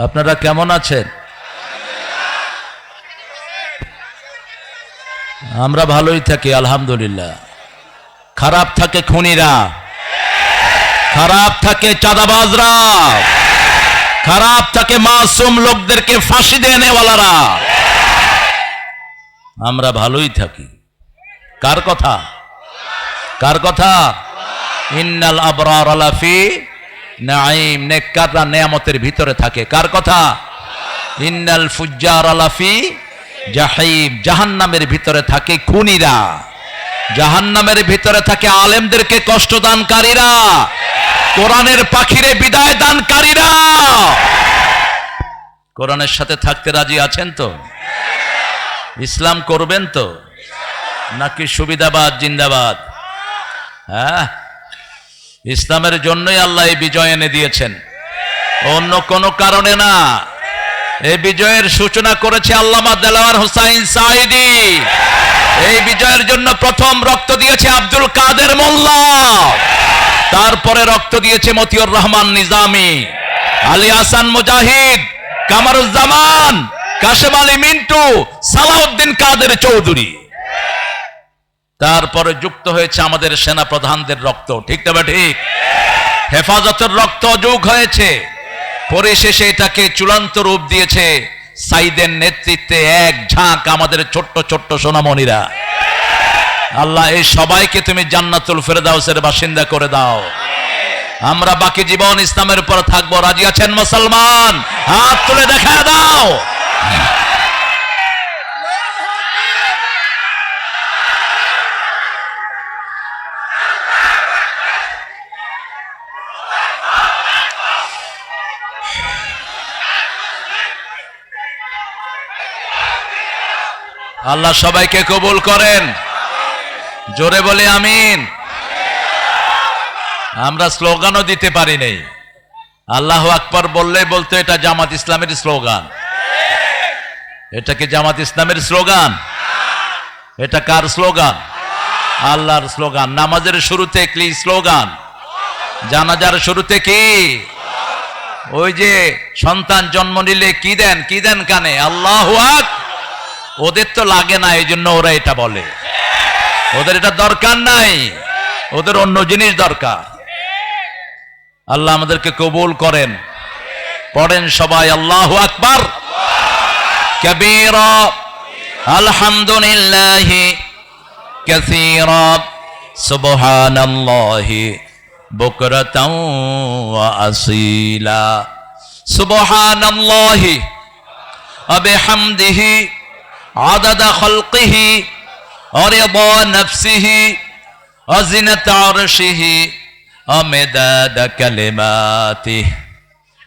আপনারা কেমন আছেন? আমরা ভালোই থাকি আলহামদুলিল্লাহ। খারাপ থাকে খুনিরা, খারাপ থাকে চাঁদাবাজরা, খারাপ থাকে মাসুম লোকদেরকে ফাঁসি দিয়ে নেওয়ালারা। আমরা ভালোই থাকি। কার কথা? কার কথা? ইন্নাল আবরার লাফি নাঈম, নেককাররা নেয়ামতের ভিতরে থাকে। কার কথা? ইন্নাল ফুজ্জার লাফি জাহিম, জাহান্নামের ভিতরে থাকে খুনিরা, জাহান্নামের ভিতরে থাকে আলেমদেরকে কষ্ট দানকারীরা, কোরআনের পাখিরে বিদায় দানকারীরা। কোরআনের সাথে থাকতে রাজি আছেন তো? ইসলাম করবেন তো, নাকি সুবিধাবাদ জিন্দাবাদ? হ্যাঁ, ইসলামের জন্যই আল্লাহ এই বিজয় এনে দিয়েছেন, অন্য কোনো কারণে না। এই বিজয়ের সূচনা করেছে আল্লামা দেলাওয়ার হোসাইন সাঈদী। এই বিজয়ের জন্য প্রথম রক্ত দিয়েছে আব্দুল কাদের মোল্লা, তারপরে রক্ত দিয়েছে মতিউর রহমান নিজামী, আলী হাসান মুজাহিদ, কামারুজ্জামান, কাশেম আলী মিন্টু, সালাউদ্দিন কাদের চৌধুরী। তারপরে যুক্ত হয়েছে আমাদের সেনা প্রধানদের রক্ত, ঠিক না ঠিক? হেফাজতের রক্ত যোগ হয়েছে। পরিশেষে এটাকে চূড়ান্ত রূপ দিয়েছে সাইদের নেতৃত্বে এক ঝাঁক আমাদের ছোট্ট ছোট্ট সোনামণিরা। আল্লাহ এই সবাইকে তুমি জান্নাতুল ফেরদাউসের বাসিন্দা করে দাও। আমরা বাকি জীবন ইসলামের উপর থাকবো। রাজি আছেন মুসলমান? হাত তুলে দেখা দাও। আল্লাহ সবাইকে কবুল করেন। জোরে বলে আমিন। আমরা স্লোগানও দিতে পারি নাই। আল্লাহু আকবার বললেই বলতো এটা জামাত ইসলামের স্লোগান। এটা কি জামাত ইসলামের স্লোগান? এটা কার স্লোগান? আল্লাহর স্লোগান। নামাজের শুরুতে কি স্লোগান? জানাজার শুরুতে কি? ওই যে সন্তান জন্ম নিলে কি দেন? কি দেন কানে? আল্লাহু আকবার। ওদের তো লাগে না, এই জন্য ওরা এটা বলে। ওদের এটা দরকার নাই, ওদের অন্য জিনিস দরকার। আল্লাহ আমাদেরকে কবুল করেন। পড়েন সবাই আল্লাহু আকবার কাবীরা, আলহামদুলিল্লাহি কাসীরা, সুবহানাল্লাহি বুকরাতাও ওয়া আসীলা, সুবহানাল্লাহি ওয়া বিহামদিহি আদাদা খালকিহি ওয়া রিদা নাফসিহি ওয়া জিনাতা আরশিহি ওয়া মিদাদা কালিমাতিহি।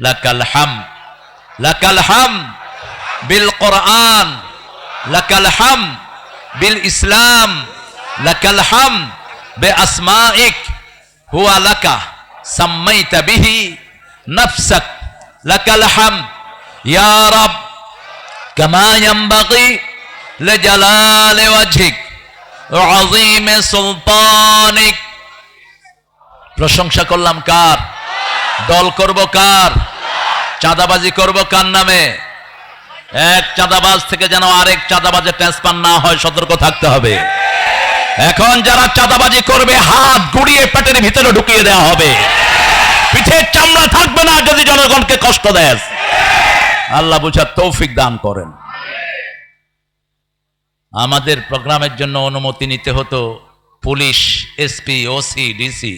লাকাল হামদ, লাকাল হামদ বিল কুরআন, লাকাল হামদ বিল ইসলাম, লাকাল হামদ বিআসমাইক হুয়া লাকা সাম্মাইতা বিহি নাফসাক, লাকাল হামদ ইয়া রাব কামা ইয়ানবাগি লিজালালি ওয়াজহিক ওয়া আযীমি সুলতানিক। প্রশংসা করলাম কার? দল করব কার? চাঁদাবাজি করব কার নামে? এক চাঁদাবাজ থেকে যেন আরেক চাঁদাবাজে ট্রান্সফার না হয়, সতর্ক থাকতে হবে। এখন যারা চাঁদাবাজি করবে হাত গুড়িয়ে পেটের ভিতরে ঢুকিয়ে দেওয়া হবে, পিঠের চামড়া থাকবে না যদি জনগণকে কষ্ট দেয়। আল্লাহ বুঝার তৌফিক দান করেন। আমাদের প্রোগ্রামের জন্য অনুমতি নিতে হতো পুলিশ, এসপি, ওসি, ডিসি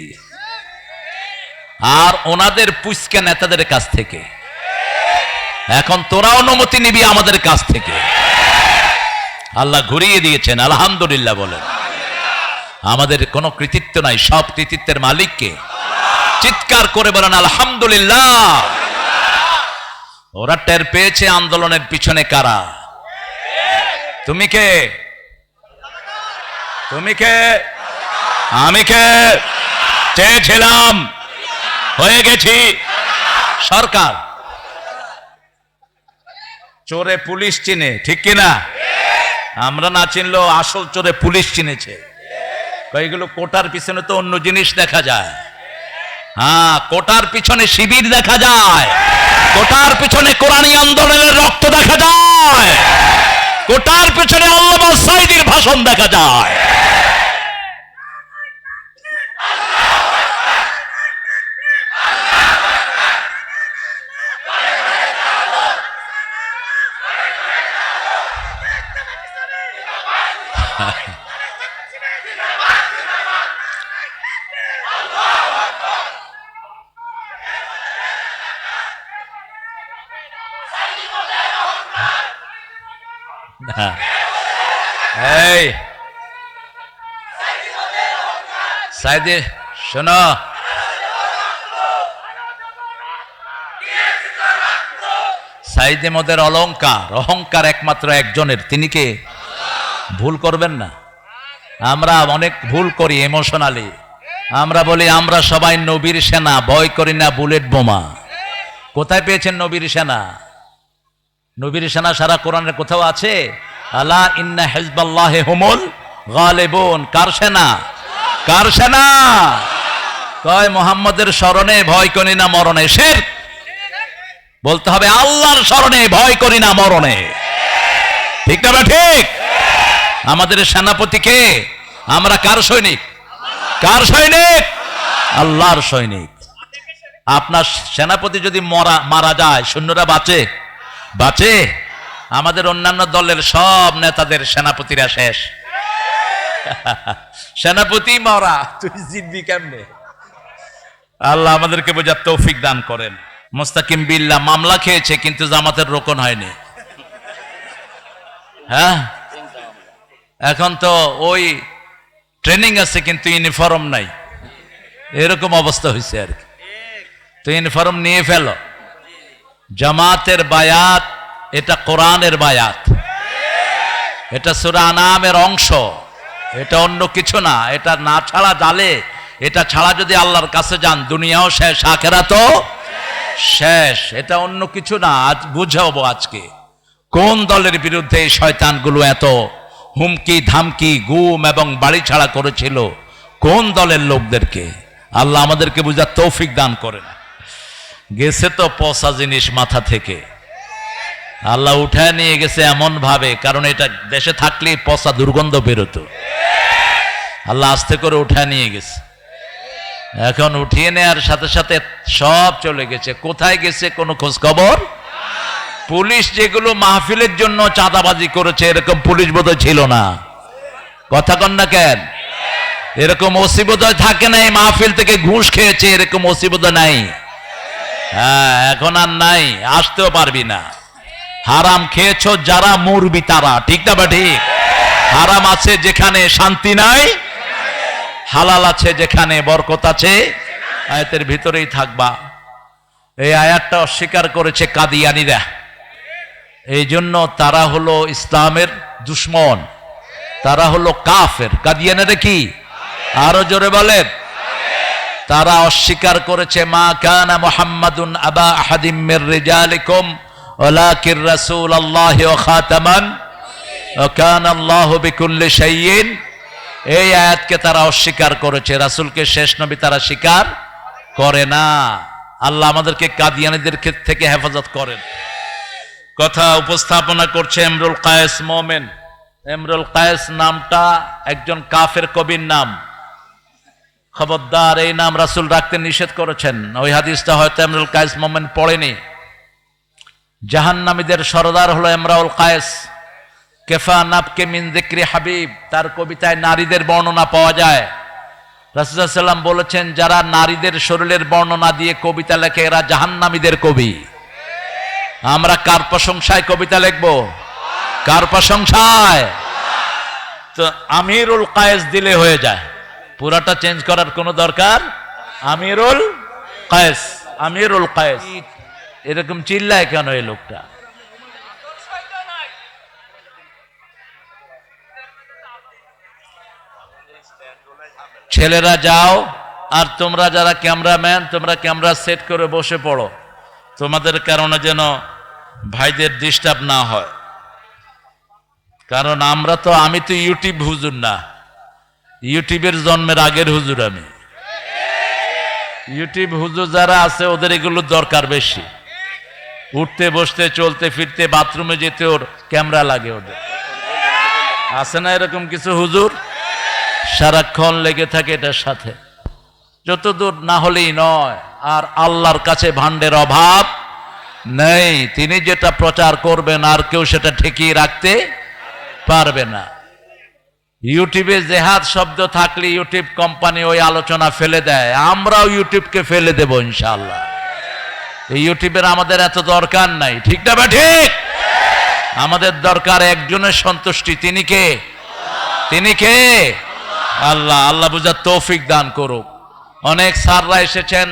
আর ওনাদের পুষ্কে নেতাদের কাছ থেকে। এখন তোরা অনুমতি নিবি আমাদের কাছ থেকে। আল্লাহ ঘুরিয়ে দিয়েছেন, আলহামদুলিল্লাহ বলেন। আমাদের কোনো কৃতিত্ব নাই, সব কৃতিত্বের মালিককে। চিৎকার করে বলেন আলহামদুলিল্লাহ। ওরা টের পেয়েছে আন্দোলনের পিছনে কারা। তুমি কে? তুমি কে? আমি কে? চেয়েছিলাম, হয়ে গেছি সরকার। চোরে পুলিশ চিনে, ঠিক কিনা? আমরা না চিনলেও আসল চোরে পুলিশ চিনেছে। এগুলো কোটার পিছনে তো অন্য জিনিস দেখা যায়। হ্যাঁ, কোটার পিছনে শিবির দেখা যায়। কোটার পিছনে কোরআনী আন্দোলনের রক্ত দেখা যায়, কোটার পিছনে আল্লামা সাঈদীর ভাষণ দেখা যায়। এই সাঈদী শোনো, সাঈদী মোদের অহংকার একমাত্র একজনের, তিনি কে? ভুল করবেন না। আমরা অনেক ভুল করি ইমোশনালি। আমরা বলি আমরা সবাই নবীর সেনা, ভয় করি না বুলেট বোমা। কোথায় পেয়েছেন নবীর সেনা? নবীর সেনা সারা কোরআনের কোথাও আছে? আলা ইন্না হিজবাল্লাহি হুমুল গালিবুন। কার সেনা? কার সেনা? কয় মুহাম্মদের শরণে ভয় করি না মরণে। শিরক। বলতে হবে আল্লাহর শরণে ভয় করি না মরণে। ঠিক না? ঠিক। আমাদের সেনাপতি কে? আমরা কার সৈনিক? কার সৈনিক? আল্লাহর সৈনিক। আপনার সেনাপতি যদি মারা যায়, সৈন্যরা বাঁচে? বাঁচে? আমাদের অন্যান্য দলের সব নেতাদের সেনাপতিরা শেষ। সেনাপতি মরা, তুই জিতবি কেমনে? আল্লাহ আমাদেরকে বোঝার তৌফিক দান করেন। মুস্তাকিম বিল্লাহ মামলা খেয়েছে কিন্তু জামাতের রোকন হয়নি। হ্যাঁ, এখন তো ওই ট্রেনিং আছে কিন্তু ইউনিফর্ম নাই, এরকম অবস্থা হয়েছে আর কি। তো ইউনিফর্ম নিয়ে ফেলো। জামাতের বায়াত এটা কোরআনের বায়াত, এটা সূরা আনামের অংশ, এটা অন্য কিছু না। এটা না ছাড়া জালে, এটা ছাড়া যদি আল্লাহর কাছে যান দুনিয়াও শেষ, আখিরাতও শেষ। এটা অন্য কিছু না। আজ বুঝাবো আজকে কোন দলের বিরুদ্ধে এই শয়তানগুলো এত হুমকি ধামকি গুম এবং বাড়ি ছাড়া করেছিল, কোন দলের লোকদেরকে। আল্লাহ আমাদেরকে বুঝার তৌফিক দান করেন। গেছে তো পচা জিনিস মাথা থেকে, আল্লাহ উঠায় নিয়ে গেছে এমন ভাবে, কারণ এটা দেশে থাকলে পচা দুর্গন্ধ বেরোতো। আল্লাহ আস্তে করে উঠায় নিয়ে গেছে। এখন উঠিয়ে নেওয়ার সাথে সাথে সব চলে গেছে। কোথায় গেছে কোনো খোঁজ খবর? পুলিশ যেগুলো মাহফিলের জন্য চাঁদাবাজি করেছে, এরকম পুলিশ বোধহয় ছিল না। কথা কন না কেন? এরকম ওসি বোধহয় থাকে নাই, মাহফিল থেকে ঘুষ খেয়েছে এরকম ওসি বোধহয় নাই। হ্যাঁ, এখন আর নাই, আসতেও পারবি না। হারাম খেয়েছো যারা মরবি তারা। ঠিক না বা ঠিক? হারাম আছে যেখানে শান্তি নাই, হালাল আছে যেখানে বরকত আছে, আয়াতের ভিতরেই থাকবা। এই আয়াতটা অস্বীকার করেছে কাদিয়ানীরা। এই জন্য তারা হলো ইসলামের দুশ্মন, তারা হলো কাফের। কাদিয়ানীরা কি? আরো জোরে বলেন। তারা অস্বীকার করেছে মা কানা মুহাম্মাদুন আবা আহাদিম মির রিজালিকুম ওয়ালাকির রাসূলুল্লাহি ওয়া খাতামান ওয়া কানা আল্লাহু বিকুল্লি শাইইন। এই আয়াতকে তারা অস্বীকার করেছে, রাসূলকে শেষ নবী তারা স্বীকার করে না। আল্লাহ আমাদেরকে কাদিয়ানীদের থেকে হেফাজত করেন। কথা উপস্থাপনা করছে ইমরুল কায়েস মোমেন। ইমরুল কায়েস নামটা একজন কাফের কবির নাম। খবরদার, এই নাম রাসূল রাখতে নিষেধ করেছেন। ওই হাদিসটা হয়তো ইমরুল কায়েস মোমেন পড়েনি। জাহান্নামীদের সরদার হলো ইমরুল কায়েস। কেফা নাবকে মিন যিকরি হাবিব, তার কবিতায় নারীদের বর্ণনা পাওয়া যায়। রাসূল সাল্লাল্লাহু আলাইহি ওয়াসাল্লাম বলেছেন, যারা নারীদের শরীরের বর্ণনা দিয়ে কবিতা লেখে এরা জাহান্নামীদের কবি। আমরা কার প্রশংসায় কবিতা লিখব? কার প্রশংসায়? তো আমিরুল কায়েস দিলে হয়ে যায়, পুরাটা চেঞ্জ করার কোনো দরকার। আমিরুল কায়েস, আমিরুল কায়েস। এরকম চিল্লায় কেন এই লোকটা? ছেলেরা যাও, আর তোমরা যারা ক্যামেরাম্যান তোমরা ক্যামেরা সেট করে বসে পড়ো, তোমাদের কারণে যেন ভাইদের ডিস্টার্ব না হয়। কারণ আমি তো ইউটিউব হুজুর না, ইউটিউবের জন্মের আগের হুজুর আমি। ইউটিউব হুজুর যারা আছে ওদের এগুলো দরকার বেশি। উঠতে বসতে চলতে ফিরতে বাথরুমে যেতে ওর ক্যামেরা লাগে। ওদের আছে না এরকম কিছু হুজুর? সারাক্ষণ লেগে থাকে এটার সাথে, যতদূর না হলেই নয়। আর আল্লাহর কাছে ভাণ্ডের অভাব নেই, তিনি যেটা প্রচার করবেন আর কেউ সেটা ঠেকিয়ে রাখতে পারবে না। ইউটিউবে জেহাদ শব্দ থাকলে ইউটিউব কোম্পানি ওই আলোচনা ফেলে দেয়, আমরাও ইউটিউবকে ফেলে দেব ইনশাআল্লাহ। এই ইউটিউবের আমাদের এত দরকার নাই, ঠিক না বা ঠিক? আমাদের দরকার একজনের সন্তুষ্টি, তিনি কে? তিনি কে? আল্লাহ। আল্লাহ বুঝার তৌফিক দান করুক। অনেক স্যাররা এসেছেন,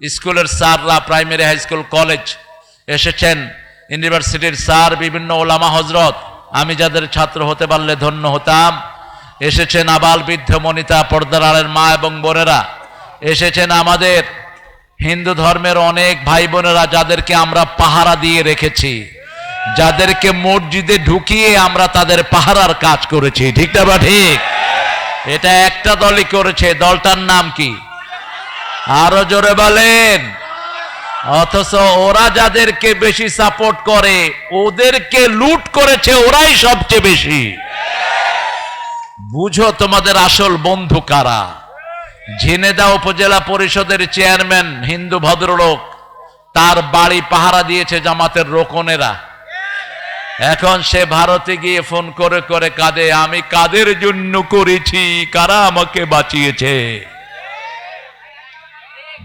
স্কুলের স্যাররা, প্রাইমারি হাই স্কুল কলেজ এসেছেন, ইউনিভার্সিটির স্যার, বিভিন্ন ওলামা হজরত, আমি যাদের ছাত্র হতে পারলে ধন্য হতাম। এসেছেন আবাল বৃদ্ধ মনিতা, পর্দার আড়ের মা এবং বোনেরা, এসেছেন আমাদের হিন্দু ধর্মের অনেক ভাই বোনেরা যাদেরকে আমরা পাহারা দিয়ে রেখেছি, যাদেরকে মসজিদে ঢুকিয়ে আমরা তাদের পাহারার কাজ করেছি, ঠিক না বা ঠিক? এটা একটা দলই করেছে, দলটার নাম কি? আরো জোরে বলেন। অথচ ওরা যাদেরকে বেশি সাপোর্ট করে ওদেরকে লুট করেছে ওরাই সবচেয়ে বেশি। বুঝো তোমাদের আসল বন্ধু কারা। ঝিনেদা উপজেলা পরিষদের চেয়ারম্যান হিন্দু ভদ্রলোক, তার বাড়ি পাহারা দিয়েছে জামাতের রোকনেরা। এখন সে ভারতে গিয়ে ফোন করে করে কাঁদে, আমি কাদের জন্য করেছি, কারা আমাকে বাঁচিয়েছে।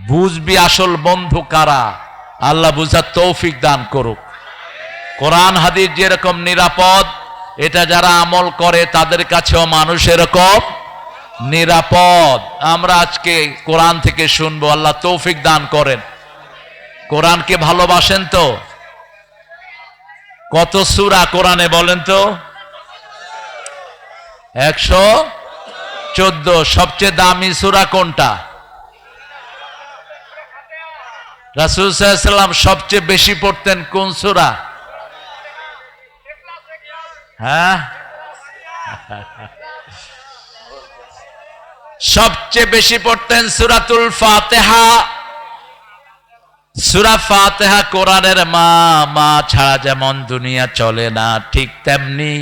বুঝবি আসল বন্ধু কারা। আল্লাহ বুঝার তৌফিক দান করুক। কোরআন হাদিস যেরকম নিরাপদ, এটা যারা আমল করে তাদের কাছেও মানুষ এরকম নিরাপদ। আমরা আজকে কোরআন থেকে শুনবো, আল্লাহ তৌফিক দান করেন। কোরআনকে ভালোবাসেন তো? কত সূরা কোরআনে বলেন তো? 114। সবচেয়ে দামি সূরা কোনটা? রাসূল সাল্লাল্লাহু আলাইহি ওয়াসাল্লাম সবচেয়ে বেশি পড়তেন কোন সূরা? হ্যাঁ, সবচেয়ে বেশি পড়তেন সূরাতুল ফাতিহা। সূরা ফাতিহা কোরআনের মা, মা ছাড়া যেমন দুনিয়া চলে না, ঠিক তেমনি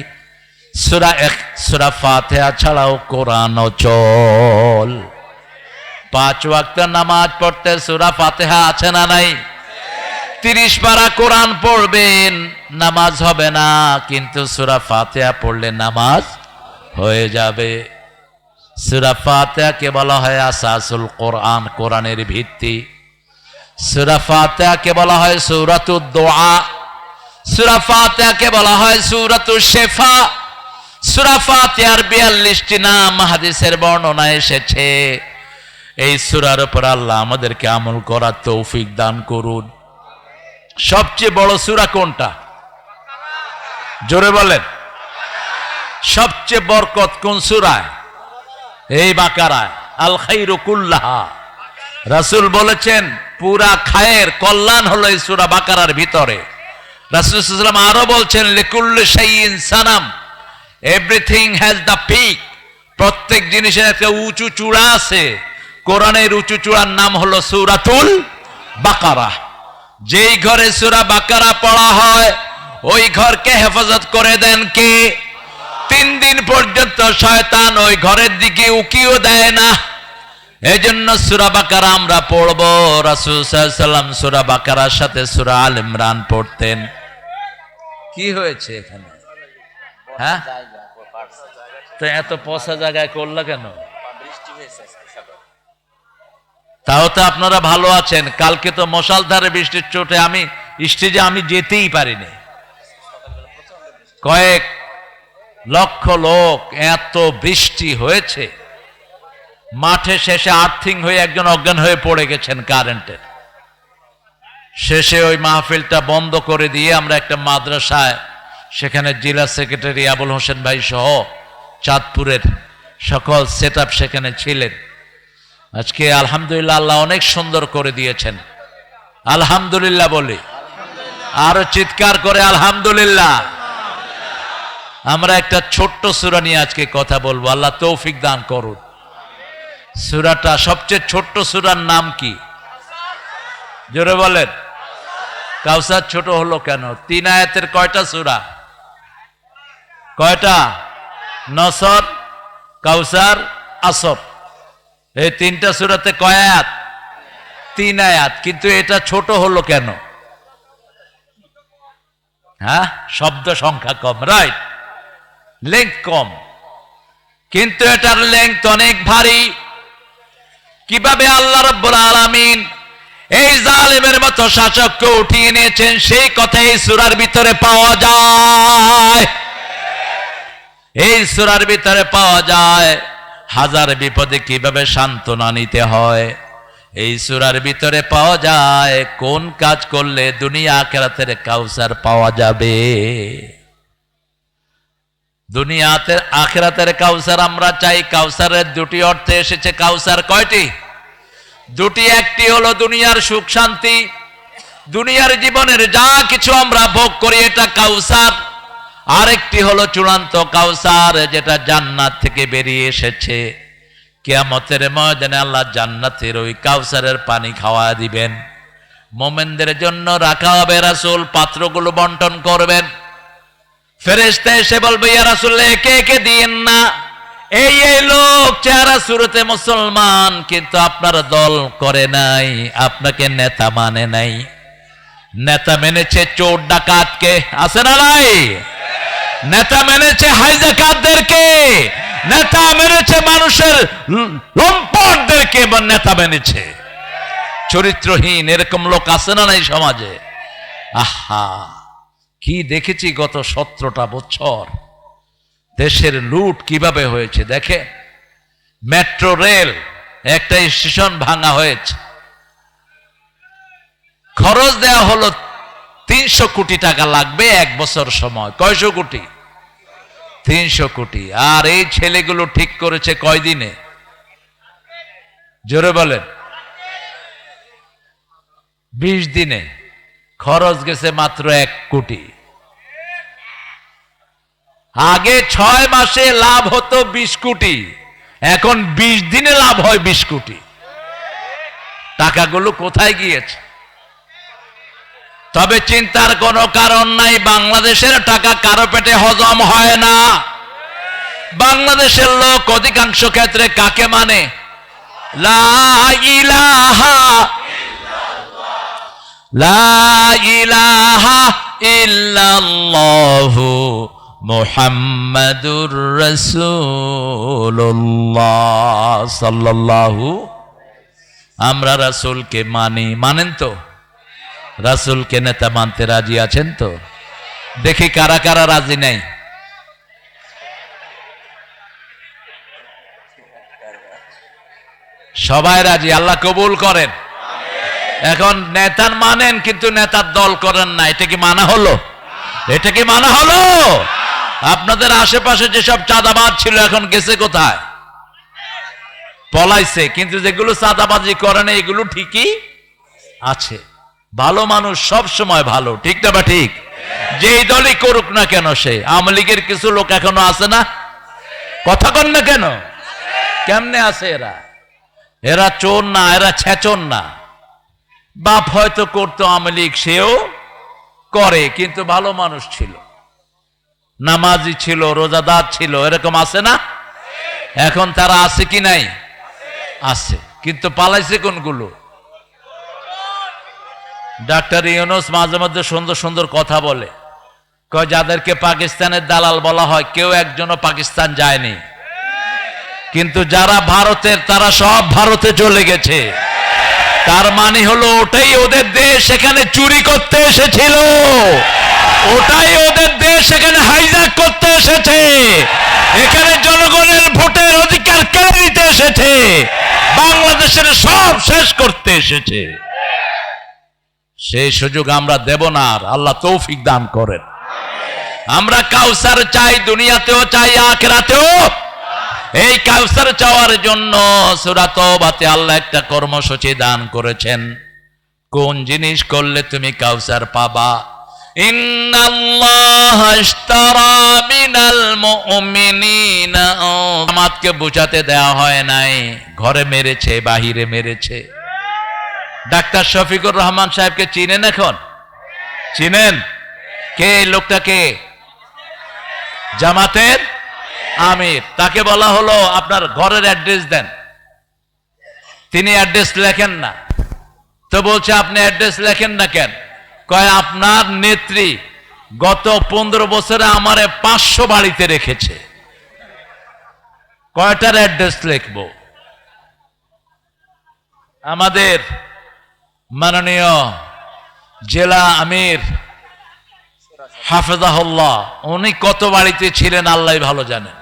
সূরা ফাতিহা ছাড়াও কোরআন অচল। 5 ওয়াক্ত নামাজ পড়তে সূরা ফাতিহা আছে না নাই? 30 পারা কোরআন পড়বেন, নামাজ হবে না, কিন্তু সূরা ফাতিহা পড়লে নামাজ হয়ে যাবে। সূরা ফাতিহাকে বলা হয় আসাসুল কোরআন, কোরআনের ভিত্তি। সূরা ফাতিহাকে বলা হয় সূরাতুদ দুআ, সূরা ফাতিহাকে বলা হয় সূরাতুশ শিফা। সূরা ফাতিহার 42টি নাম হাদিসের বর্ণনা এসেছে। এই সূরার উপর আল্লাহ আমাদেরকে আমল করার তৌফিক দান করুন। সবচেয়ে বড় সূরা কোনটা? জোরে বলেন। সবচেয়ে বরকত কোন সূরায়? এই বাকারায়। আল খায়রু কুল্লাহা, রাসূল বলেছেন পুরা খায়ের কল্যাণ হলো এই সূরা বাকারার ভিতরে। রাসূল সাল্লাল্লাহু আলাইহি ওয়াসাল্লাম আরো বলছেন লিকুল্লি শাইইন Sanam, everything has the peak. প্রত্যেক জিনিসের একটা উঁচু চূড়া আছে। কোরআনের উঁচু চূড়ার নাম হলো সূরাতুল বাকারা। যেই ঘরে সূরা বাকারা পড়া হয় ওই ঘরকে হেফাজত করে দেন কে? 3 দিন পর্যন্ত শয়তান ওই ঘরের দিকে উকিও দেয় না। এজন্য সূরা বাকারা আমরা পড়ব। রাসূল সাল্লাল্লাহু আলাইহি ওয়াসাল্লাম সূরা বাকারার সাথে সূরা আল ইমরান পড়তেন। কি হয়েছে এখানে? হ্যাঁ, তো এত পচা জায়গায় করলা কেন? তাও তো আপনারা ভালো আছেন। কালকে তো মশালধারে বৃষ্টির চোটে আমি স্টেজে আমি যেতেই পারিনি। কয়েক লক্ষ লোক, এত বৃষ্টি হয়েছে, মাঠে শেষে আর্থিং হয়ে একজন অজ্ঞান হয়ে পড়ে গেছেন কারেন্টের। শেষে ওই মাহফিলটা বন্ধ করে দিয়ে আমরা একটা মাদ্রাসায়, সেখানে জেলা সেক্রেটারি আবুল হোসেন ভাই সহ চাঁদপুরের সকল সেটআপ সেখানে ছিলেন। আজকে আলহামদুলিল্লাহ আল্লাহ অনেক সুন্দর করে দিয়েছেন। আলহামদুলিল্লাহ বলি, আরো চিৎকার করে আলহামদুলিল্লাহ। আমরা একটা ছোট্ট সূরা নিয়ে আজকে কথা বলবো, আল্লাহ তৌফিক দান করুন। সূরাটা, সবচেয়ে ছোট্ট সূরার নাম কি? জোরে বলেন। কাউসার ছোট হলো কেন? 3 আয়াতের কয়টা সূরা? কয়টা? নসর, কাউসার, আসর। এই 3টা সূরাতে কয় আয়াত? 3 আয়াত। কিন্তু এটা ছোট হলো কেন? হ্যাঁ, শব্দ সংখ্যা কম, রাইট, লেংথ কম, কিন্তু এটার লেংথ অনেক ভারী। কিভাবে আল্লাহ রাব্বুল আলামিন এই জালেমের মতো শাসককে উঠিয়ে নিয়েছেন সেই কথা এই সূরার ভিতরে পাওয়া যায়। এই সূরার ভিতরে পাওয়া যায় হাজার বিপদে কিভাবে সান্ত্বনা নিতে হয়। এই সূরার ভিতরে পাওয়া যায় কোন কাজ করলে দুনিয়া আখিরাতের কাউসার পাওয়া যাবে। দুনিয়াতে আখিরাতের কাউসার আমরা চাই। কাউসারের দুটি অর্থে এসেছে। কাউসার কয়টি? দুটি। একটি হলো দুনিয়ার সুখ শান্তি, দুনিয়ার জীবনের যা কিছু আমরা ভোগ করি এটা কাউসার। আরেকটি হলো চূড়ান্ত কাউসার, যেটা জান্নাত থেকে বেরিয়ে এসেছে। কিয়ামতের ময়দানে আল্লাহ জান্নাতের ওই কাউসারের পানি খাওয়া দিবেন। মুমিনদের জন্য রাখা হবে, রাসূল পাত্রগুলো বন্টন করবেন। ফেরেশতা এসে বলবে, ইয়া রাসূল একে একে দিয়েন না, এই এই লোক চেহারা সুরতে মুসলমান কিন্তু আপনার দল করে নাই, আপনাকে নেতা মানে নাই। নেতা মেনেছে চোর ডাকাতকে, আছে না নাই? নেতা মেনেছে হাইজাকারদেরকে, নেতা মেনেছে মানুষের লম্পটদেরকে, নেতা মেনেছে চরিত্রহীন। এরকম লোক আছে না নাই সমাজে? আহা, কি দেখেছি গত 17টা বছর দেশের লুট কিভাবে হয়েছে। দেখে, মেট্রো রেল একটা স্টেশন ভাঙা হয়েছে, খরচ দেওয়া হলো 300 কোটি টাকা লাগবে 1 বছর সময়। কয়শো কোটি? 300 কোটি। আর এই ছেলেগুলো ঠিক করেছে কয়দিনে? জোরে বলেন। 20 দিনে। খরচ গেছে মাত্র 1 কোটি। আগে 6 মাসে লাভ হতো 20 কোটি, এখন 20 দিনে লাভ হয় 20 কোটি। টাকাগুলো কোথায় গিয়েছে? তবে চিন্তার কোনো কারণ নাই, বাংলাদেশের টাকা কারো পেটে হজম হয় না। বাংলাদেশের লোক অধিকাংশ ক্ষেত্রে কাকে মানে? লা ইলাহা ইল্লাল্লাহু মুহাম্মাদুর রাসূলুল্লাহ সাল্লাল্লাহু। আমরা রাসূলকে মানি, মানেন তো? রাসূলকে নেতা মানতে রাজি আছেন তো? দেখি কারা কারা রাজি নাই। সবাই রাজি, আল্লাহ কবুল করেন। এখন নেতার মানেন কিন্তু নেতার দল করেন না, এটা কি মানা হলো? এটা কি মানা হলো? আপনাদের আশেপাশে যেসব চাঁদাবাজ ছিল এখন গেছে কোথায়? পলাইছে। কিন্তু যেগুলো চাঁদাবাজি করে না এগুলো ঠিকই আছে। ভালো মানুষ সব সময় ভালো, ঠিক না? বা ঠিক? যেই দলই করুক না কেন সে। আওয়ামী লীগের কিছু লোক এখনো আছে না? কথা কন না কেন? কেমনে আছে এরা? এরা চোর না, এরা ছেচন না। বাপ হয়তো করতো আওয়ামী লীগ, সেও করে, কিন্তু ভালো মানুষ ছিল, নামাজি ছিল, রোজাদার ছিল, এরকম আছে না? এখন তারা আছে কি নাই? আছে। কিন্তু পালাইছে কোনগুলো? ডাক্তার ইউনূস মাঝে মধ্যে সুন্দর সুন্দর কথা বলে, কয় যাদেরকে পাকিস্তানের দালাল বলা হয় কেউ একজনও পাকিস্তান যায়নি, কিন্তু যারা ভারতের তারা সব ভারতে চলে গেছে। তার মানে হলো ওটাই ওদের দেশ, সেখানে চুরি করতে এসেছিল, ওটাই ওদের দেশ, সেখানে হাইজ্যাক করতে এসেছে, এখানে জনগণের ভোটের অধিকার কেড়ে নিতে এসেছে, বাংলাদেশের সব শেষ করতে এসেছে। সেই সুযোগ আমরা দেব না। আর আল্লাহ তৌফিক দান করেন। আমরা কাউসার চাই, দুনিয়াতেও চাই, আখিরাতেও। এই কাউসার চাওয়ার জন্য সূরা তাওবাতে আল্লাহ একটা কর্মসূচি দান করেছেন। কোন জিনিস করলে তুমি কাউসার পাবা? ইন্নাল্লাহা ইশতারা মিনাল মুমিনিনা। আমাকে বুঝাতে দেওয়া হয় নাই, ঘরে মেরেছে, বাহিরে মেরেছে। ডাক্তার শফিকুর রহমান সাহেবকে চিনেন? এখন চিনেন কে এই লোকটাকে? জামাতের আমির। তাকে বলা হলো আপনার ঘরের অ্যাড্রেস দেন, তিনি অ্যাড্রেস লেখেন না। তো বলছে আপনি অ্যাড্রেস লেখেন না কেন? কয় আপনার নেত্রী গত 15 বছরে আমারে 500 বাড়িতে রেখেছে, কয়টার অ্যাড্রেস লিখবো? আমাদের মাননীয় জেলা আমির হাফেজাহুল্লাহ উনি কত বাড়িতে ছিলেন আল্লাহ ভালো জানেন।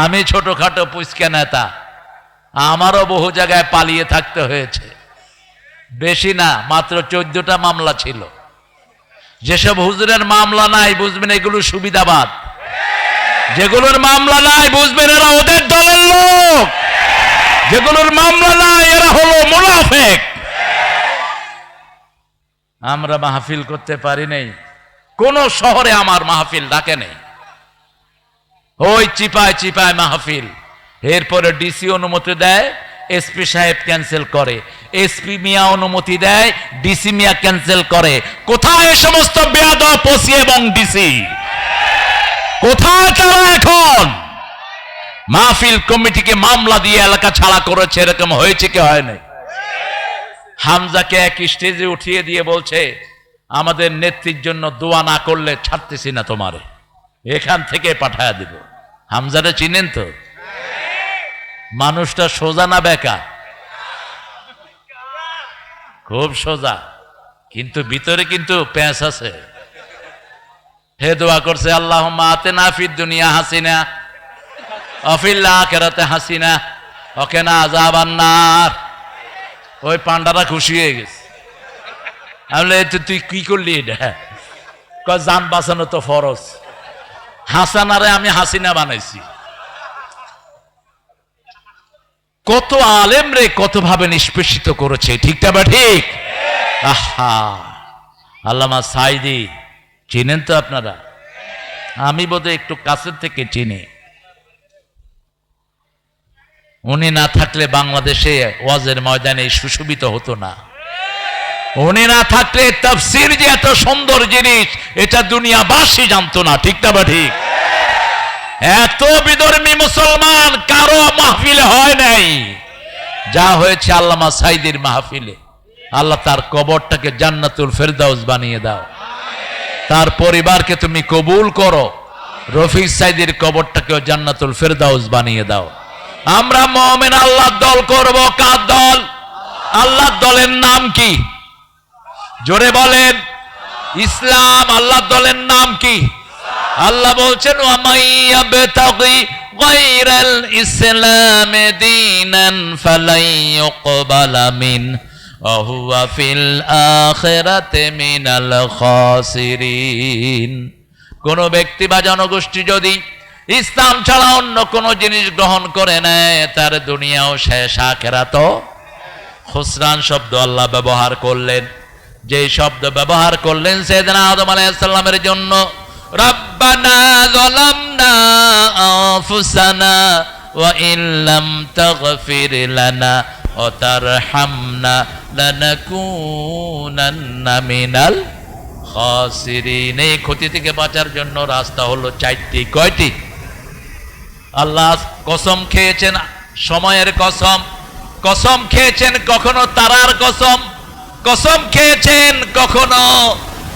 আমি ছোটখাটো পুচকা নেতা, আমারও বহু জায়গায় পালিয়ে থাকতে হয়েছে। বেশি না, মাত্র 14টা মামলা ছিল। যেসব হুজুরের মামলা নাই বুঝবেন এগুলো সুবিধাবাদ, যেগুলোর মামলা নাই বুঝবেন এরা ওদের দলের লোক, যেগুলোর মামলা নাই এরা হলো মুনাফিক। আমরা মাহফিল করতে পারি নাই, কোন শহরে আমার মাহফিল ডাকে নেই, ওই চিপায় চিপায় মাহফিল। এরপরে ডিসি অনুমতি দেয়, এসপি সাহেব ক্যান্সেল করে, এসপি মিয়া অনুমতি দেয়, ডিসি মিয়া ক্যান্সেল করে। কোথায় এ সমস্ত বেয়াদব ওসি এবং ডিসি? কোথায় তারা এখন? মাহফিল কমিটিকে মামলা দিয়ে এলাকা ছাড়া করেছে, এরকম হয়েছে কি হয় নাই? হামজাকে এক স্টেজে উঠিয়ে দিয়ে বলছে আমাদের নেত্রীর জন্য দোয়া না করলে ছাড়তেছি না তোমারে, এখান থেকে পাঠায়া দিব। হামজারে চিনেন তো? মানুষটা সোজা না বেকা? খুব সোজা, কিন্তু ভিতরে কিন্তু প্যাঁচ আছে। হে দোয়া করছে আল্লাহুম্মা আতিনা ফিদ দুনিয়া হাসিনা ওয়া ফিল আখিরাতি হাসিনা ওয়া কিনা আযাবান নার। ওই পান্ডারা খুশি হয়ে গেছে। আমি তুই কি করলি এটা? কয় জান বাঁচানো তো ফরজ, হাসানারে আমি হাসিনা বানাইছি। কত আলেম রে কত ভাবে নিষ্পেষিত করেছে, ঠিকটা বা ঠিক? আহা, আল্লামা সাইদি চিনেন তো আপনারা? আমি বোধহয় একটু কাছের থেকে চিনি। উনি না থাকলে বাংলাদেশে ওয়াজের ময়দানে সুশোভিত হতো না। উনি না থাকলে তাফসীর যে এত সুন্দর জিনিস এটা দুনিয়াবাসী জানতো না, ঠিকটা বা ঠিক? এত বিধর্মী মুসলমান কারো মাহফিলে হয় নাই, যা হয়েছে আল্লামা সাইদির মাহফিলে। আল্লাহ তার কবরটাকে জান্নাতুল ফেরদাউস বানিয়ে দাও, তার পরিবারকে তুমি কবুল করো, রফিক সাইদির কবরটাকেও জান্নাতুল ফেরদাউস বানিয়ে দাও। আমরা মুমিন আল্লাহর দল করব। কার দল? আল্লাহর দলের নাম কি? জোরে বলেন। ইসলাম। আল্লাহর দলের নাম কি? আল্লাহ বলছেন ওয়ামাইয়াবতাগি গায়রাল ইসলামি দীনান ফালাই ইউকবালা মিন ওয়া হুয়া ফিল আখিরাতি মিনাল খাসিরিন। কোন ব্যক্তি বা জনগোষ্ঠী যদি ইসলাম ছাড়া অন্য কোন জিনিস গ্রহণ করে নেয় তার দুনিয়াও শেষ, আখিরাতও খুসরান শব্দ আল্লাহ ব্যবহার করলেন। যে শব্দ ব্যবহার করলেন সাইয়েদনা আদম আলাইহিস সালামের জন্য, রব্বানা যালামনা আনফুসানা ওয়া ইল্লাম তাগফির লানা ওয়া তারহামনা লানাকুনান্না মিনাল খাসিরিন। এই ক্ষতি থেকে বাঁচার জন্য রাস্তা হলো 4টি। কয়টি? আল্লাহ কসম খেয়েছেন সময়ের কসম, কসম খেয়েছেন কখনো তারার কসম, কসম খেয়েছেন কখনো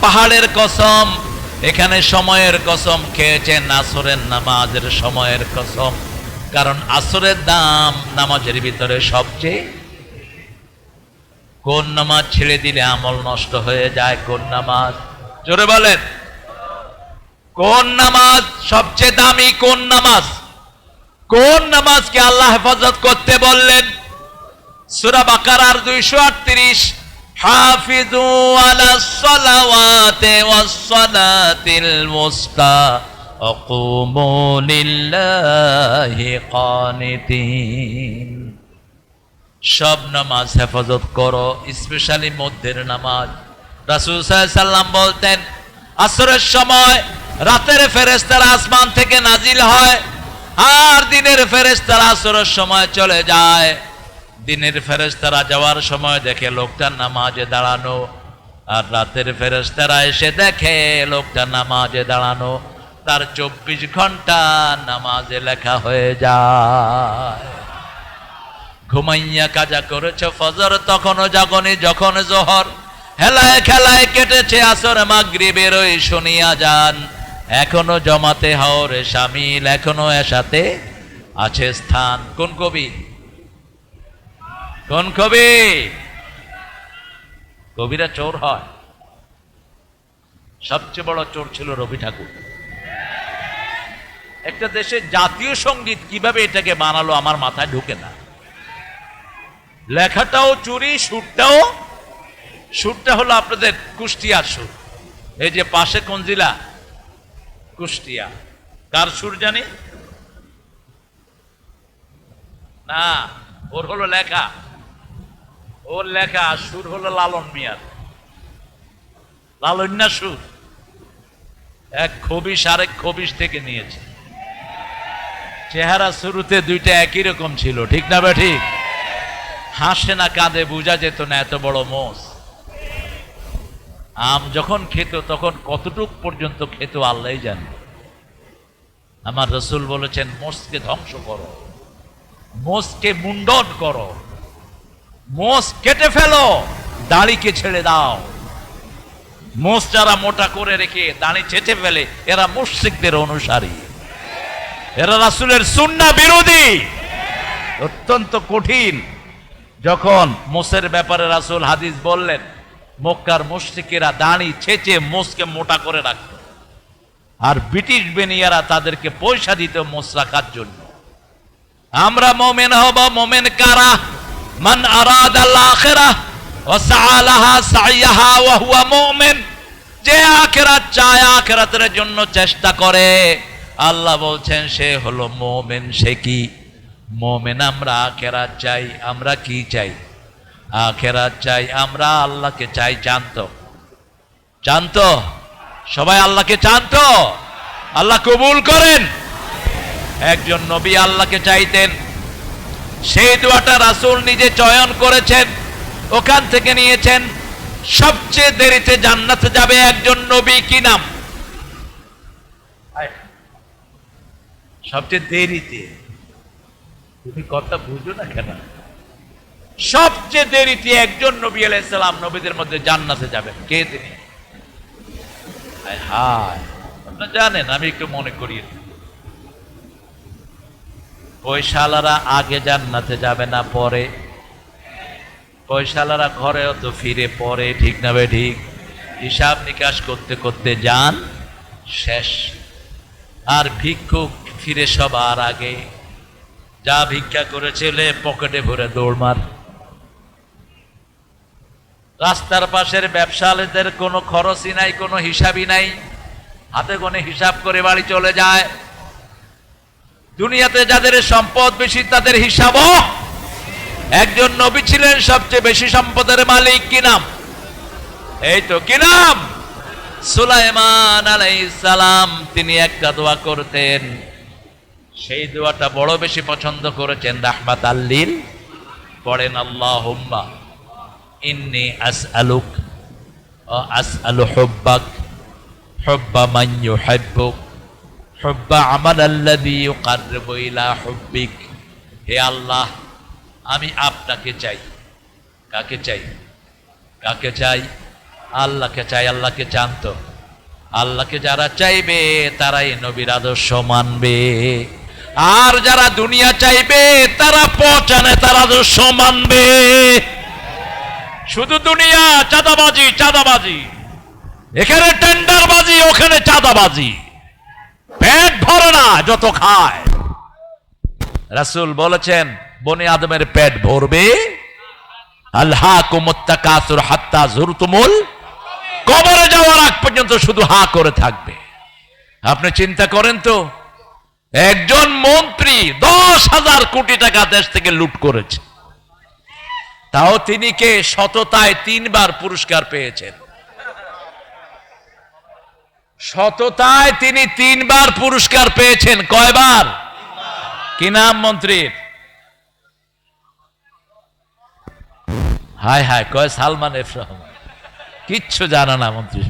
পাহাড়ের কসম। এখানে সময়ের কসম খেয়েছেন, আসরের নামাজের সময়ের কসম, কারণ আসরের দাম নামাজের ভিতরে সবচেয়ে। কোন নামাজ ছেড়ে দিলে আমল নষ্ট হয়ে যায়? কোন নামাজ? জোরে বলেন। কোন নামাজ সবচেয়ে দামি? কোন নামাজ? কোন নামাজকে আল্লাহ হেফাজত করতে বললেন? সূরা বাকারার 238, হাফিজু আলাস সালাওয়াতি ওয়াস সালাতিল মুস্তা ওয়া কুমু লিল্লাহি কানিতিন। সব নামাজ হেফাজত করো, স্পেশালি মধ্যের নামাজ। রাসূল সাল্লাল্লাহু আলাইহি সাল্লাম বলতেন আসরের সময় রাতের ফেরেশতারা আসমান থেকে নাজিল হয়, আর দিনের ফেরেশতারা আসরের সময় চলে যায়। দিনের ফেরেশতারা যাওয়ার সময় দেখে লোকটা নামাজে দাঁড়ানো, আর রাতের ফেরেশতারা এসে দেখে লোকটা নামাজে দাঁড়ানো, তার 24 ঘন্টা নামাজে লেখা হয়ে যায়। ঘুমাইয়া কাজা করেছে ফজর, তখনও জাগনি যখন জোহর, হেলায় খেলায় কেটেছে আসর, মাগরিবের ওই শুনিয়া যান, এখনো জমাতে হওরে শামিল, এখনো এসাতে আছে স্থান। কোন কবি? কোন কবি? কবিরা চোর হয়? সবচেয়ে বড় চোর ছিল রবি ঠাকুর। একটা দেশের জাতীয় সঙ্গীত কিভাবে এটাকে বানালো আমার মাথায় ঢুকে না। লেখাটাও চুরি, সুরটা হলো আপনাদের কুষ্টিয়ার সুর। এই যে পাশে কোন জেলা? কুষ্টিয়া। কার সুর জানি না, ওর হলো লেখা, ওর লেখা। সুর হলো লালন মিয়ার, লালন্যা সুর। এক খবিশ আরেক খবিশ থেকে নিয়েছে। চেহারা শুরুতে দুইটা একই রকম ছিল, ঠিক না বে ঠিক? হাসে না কাঁদে বোঝা যেত না, এত বড় মোষ। আম যখন খেত তখন কতটুক পর্যন্ত খেত আল্লাহই জানে। আমার রসুল বলেছেন, মোষকে ধ্বংস করো, মোষকে মুন্ডন করো, মোষ কেটে ফেলো, দাড়িকে ছেড়ে দাও। মোষ যারা মোটা করে রেখে দাড়ি চেটে ফেলে, এরা মুশরিকদের অনুসারী, এরা রাসূলের সুন্নাহ বিরোধী। অত্যন্ত কঠিন। যখন মোষের ব্যাপারে রাসূল হাদিস বললেন, মক্কার মুশরিকেরা দাড়ি ছেঁচে মোষকে মোটা করে রাখত, আর ব্রিটিশ বেনিয়ারা তাদেরকে পয়সা দিত মোষ রাখার জন্য। আমরা মুমিন হব, মুমিন কারা? মান আরাদাল আখিরাহ ওয়া সাআলাহা সাইয়াহা ওয়া হুয়া মুমিন। যে আখিরাত চায়, আখিরাতের জন্য চেষ্টা করে, আল্লাহ বলছেন সে হলো মুমিন। সে কি মুমিন? আমরা আখিরাত চাই। আমরা কি চাই? আখিরাত চাই। আমরা আল্লাহকে চাই। জানতো সবাই আল্লাহকে জানতো? আল্লাহ কবুল করেন। একজন নবী আল্লাহকে চাইতেন, সেই দোয়াটা রাসূল নিজে চয়ন করেছেন, ওখান থেকে নিয়েছেন। সবচেয়ে দেরিতে জান্নাতে যাবে একজন নবী, কি নাম? সবচেয়ে দেরিতে। তুমি কথা বুঝো না কেন? সবচেয়ে দেরিতে একজন নবী আলাইহিস সালাম নবীদের মধ্যে জান্নাতে যাবেন। কে তিনি? হায়, আপনারা জানেন, আমি একটু মনে করিয়ে দিই। পয়সাওয়ালারা আগে জান্নাতে যাবে না পরে? পয়সাওয়ালারা ঘরেও তো ফিরে পরে, ঠিক না বে ঠিক? হিসাব নিকাশ করতে করতে যান শেষ। আর ভিক্ষুক ফিরে সবার আগে। যা ভিক্ষা করেছিল পকেটে ভরে দৌড়মার। রাস্তার পাশের ব্যবসায়ীদের কোনো খরচই নাই, কোনো হিসাবই নাই, হাতে গোনে হিসাব করে বাড়ি চলে যায়। দুনিয়াতে যাদের সম্পদ বেশি তাদের হিসাবও। একজন নবী ছিলেন সবচেয়ে বেশি সম্পদের মালিক, কি নাম? এই তো, কি নাম? সুলাইমান আলাইহিস সালাম। তিনি একটা দোয়া করতেন, সেই দোয়াটা বড় বেশি পছন্দ করেছেন। রাহমাতাল লিল পড়েন, আল্লাহুম্মা ইন্নী আসআলুক ওয়া আসআলু হুব্বাক হুব্বা মান ইউহিব্বুক হুব্বা আমালাল্লাযী ইউকাররিবু ইলা হুব্বিক। হে আল্লাহ, আমি আপনাকে চাই। কাকে চাই? কাকে চাই? আল্লাহকে চাই। আল্লাহকে জানতো। আল্লাহকে যারা চাইবে তারাই নবীর আদর্শ মানবে, আর যারা দুনিয়া চাইবে তারা পচানে তার আদর্শ মানবে। শুধু দুনিয়া, চাঁদাবাজি, চাঁদাবাজি, এখানে টেন্ডারবাজি, ওখানে চাঁদাবাজি, পেট ভরে না যত খায়। রাসূল বলেছেন, বনি আদমের পেট ভরবে। আলহাকুমুত তাকাসুর হাত্তা যুরতুমুল, কবরে যাওয়ার আগ পর্যন্ত শুধু হা করে থাকবে। আপনি চিন্তা করেন তো, একজন মন্ত্রী 10,000 কোটি টাকা দেশ থেকে লুট করেছে, তাও তিনি কে সততায় 3 বার পুরস্কার পেয়েছেন। সততায় তিনি 3 বার পুরস্কার পেয়েছেন। কয়বার? কি নাম মন্ত্রীর? হায় হায়, কয় সালমান এফ রহমান। কিচ্ছু জানে না মন্ত্রী।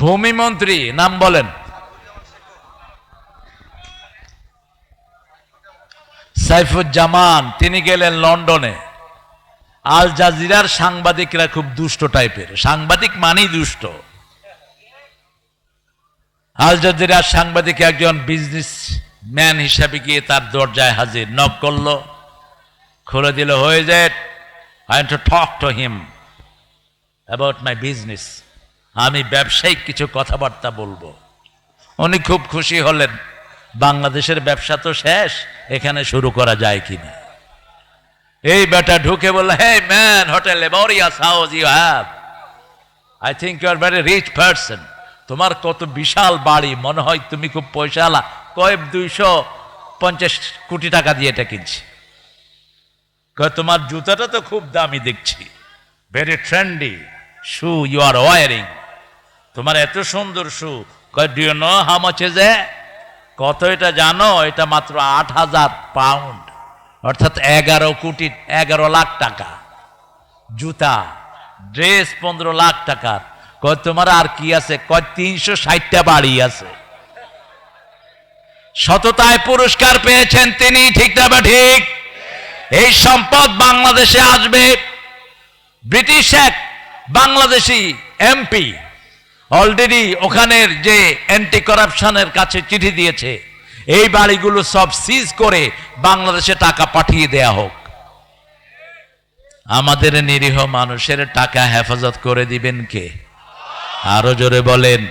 ভূমি মন্ত্রী নাম বলেন, সাইফুজ্জামান। তিনি গেলেন লন্ডনে। আল জাজিরার সাংবাদিকরা খুব দুষ্ট টাইপের, সাংবাদিক মানেই দুষ্ট। আল জাজিরার সাংবাদিক একজন বিজনেস ম্যান হিসাবে গিয়ে তার দরজায় হাজির, নক করলো, খুলে দিল, হয়ে যায়, I want to talk to him about my business. আমি ব্যবসায়িক কিছু কথাবার্তা বলবো। উনি খুব খুশি হলেন, বাংলাদেশের ব্যবসা তো শেষ, এখানে শুরু করা যায় কিনা। এই বেটা ঢুকে বলল, hey man, hotel laborious house you have, I think you are very rich person. তোমার কত বিশাল বাড়ি, মনে হয় তুমি খুব পয়সাওয়ালা। কয়েক 250 কোটি টাকা দিয়ে এটা কিনছি। তোমার জুতাটা তো খুব দামি দেখছি, very trendy shoe you are wearing, তোমার এত সুন্দর shoe. Do you know how much is it? কত এটা জানো? এটা মাত্র 8,000 পাউন্ড, অর্থাৎ 11 লাখ টাকা। জুতা, ড্রেস 15 লাখ টাকার। তোমার আর কি আছে? 360টা বাড়ি আছে। সততায় পুরস্কার পেয়েছেন তিনি, ঠিক না বা ঠিক? এই সম্পদ বাংলাদেশে আসবে। ব্রিটিশ এক বাংলাদেশি এমপি অলরেডি ওখানের যে অ্যান্টি করাপশনের কাছে চিঠি দিয়েছে, এই বাড়িগুলো সব সিজ করে বাংলাদেশে টাকা পাঠিয়ে দেয়া হোক। আমাদের নিরীহ মানুষের টাকা হেফাজত করে দিবেন কে? আরো জোরে বলেন।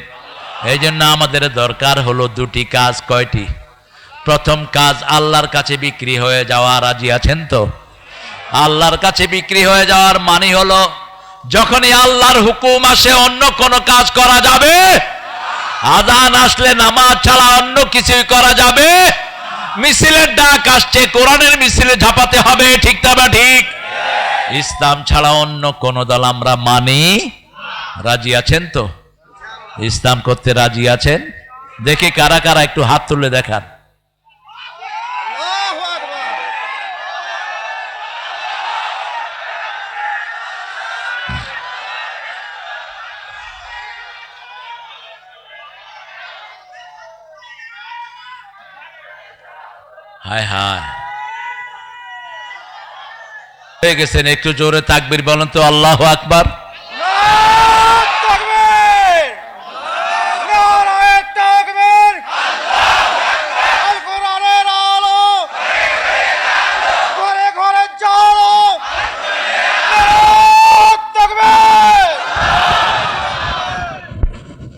এই জন্য আমাদের দরকার হলো দুটি কাজ। কয়টি? প্রথম কাজ, আল্লাহর কাছে বিক্রি হয়ে যাওয়া। রাজি আছেন তো? আল্লাহর কাছে বিক্রি হয়ে যাওয়ার মানে হলো, যখনই আল্লাহর হুকুম আসে অন্য কোনো কাজ করা যাবে, আযান আসলে নামাজ ছাড়া অন্য কিছুই করা যাবে। মিছিলের ডাক আসছে, কোরআনের মিছিলে ঝাঁপাতে হবে, ঠিক না বা ঠিক? ইসলাম ছাড়া অন্য কোন দল আমরা মানি। রাজি আছেন তো? ইসলাম করতে রাজি আছেন? দেখি কারা কারা, একটু হাত তুলে দেখান। হায় হায়, হয়ে গেছেন। একটু জোরে তাকবীর বলেন তো, আল্লাহু আকবার।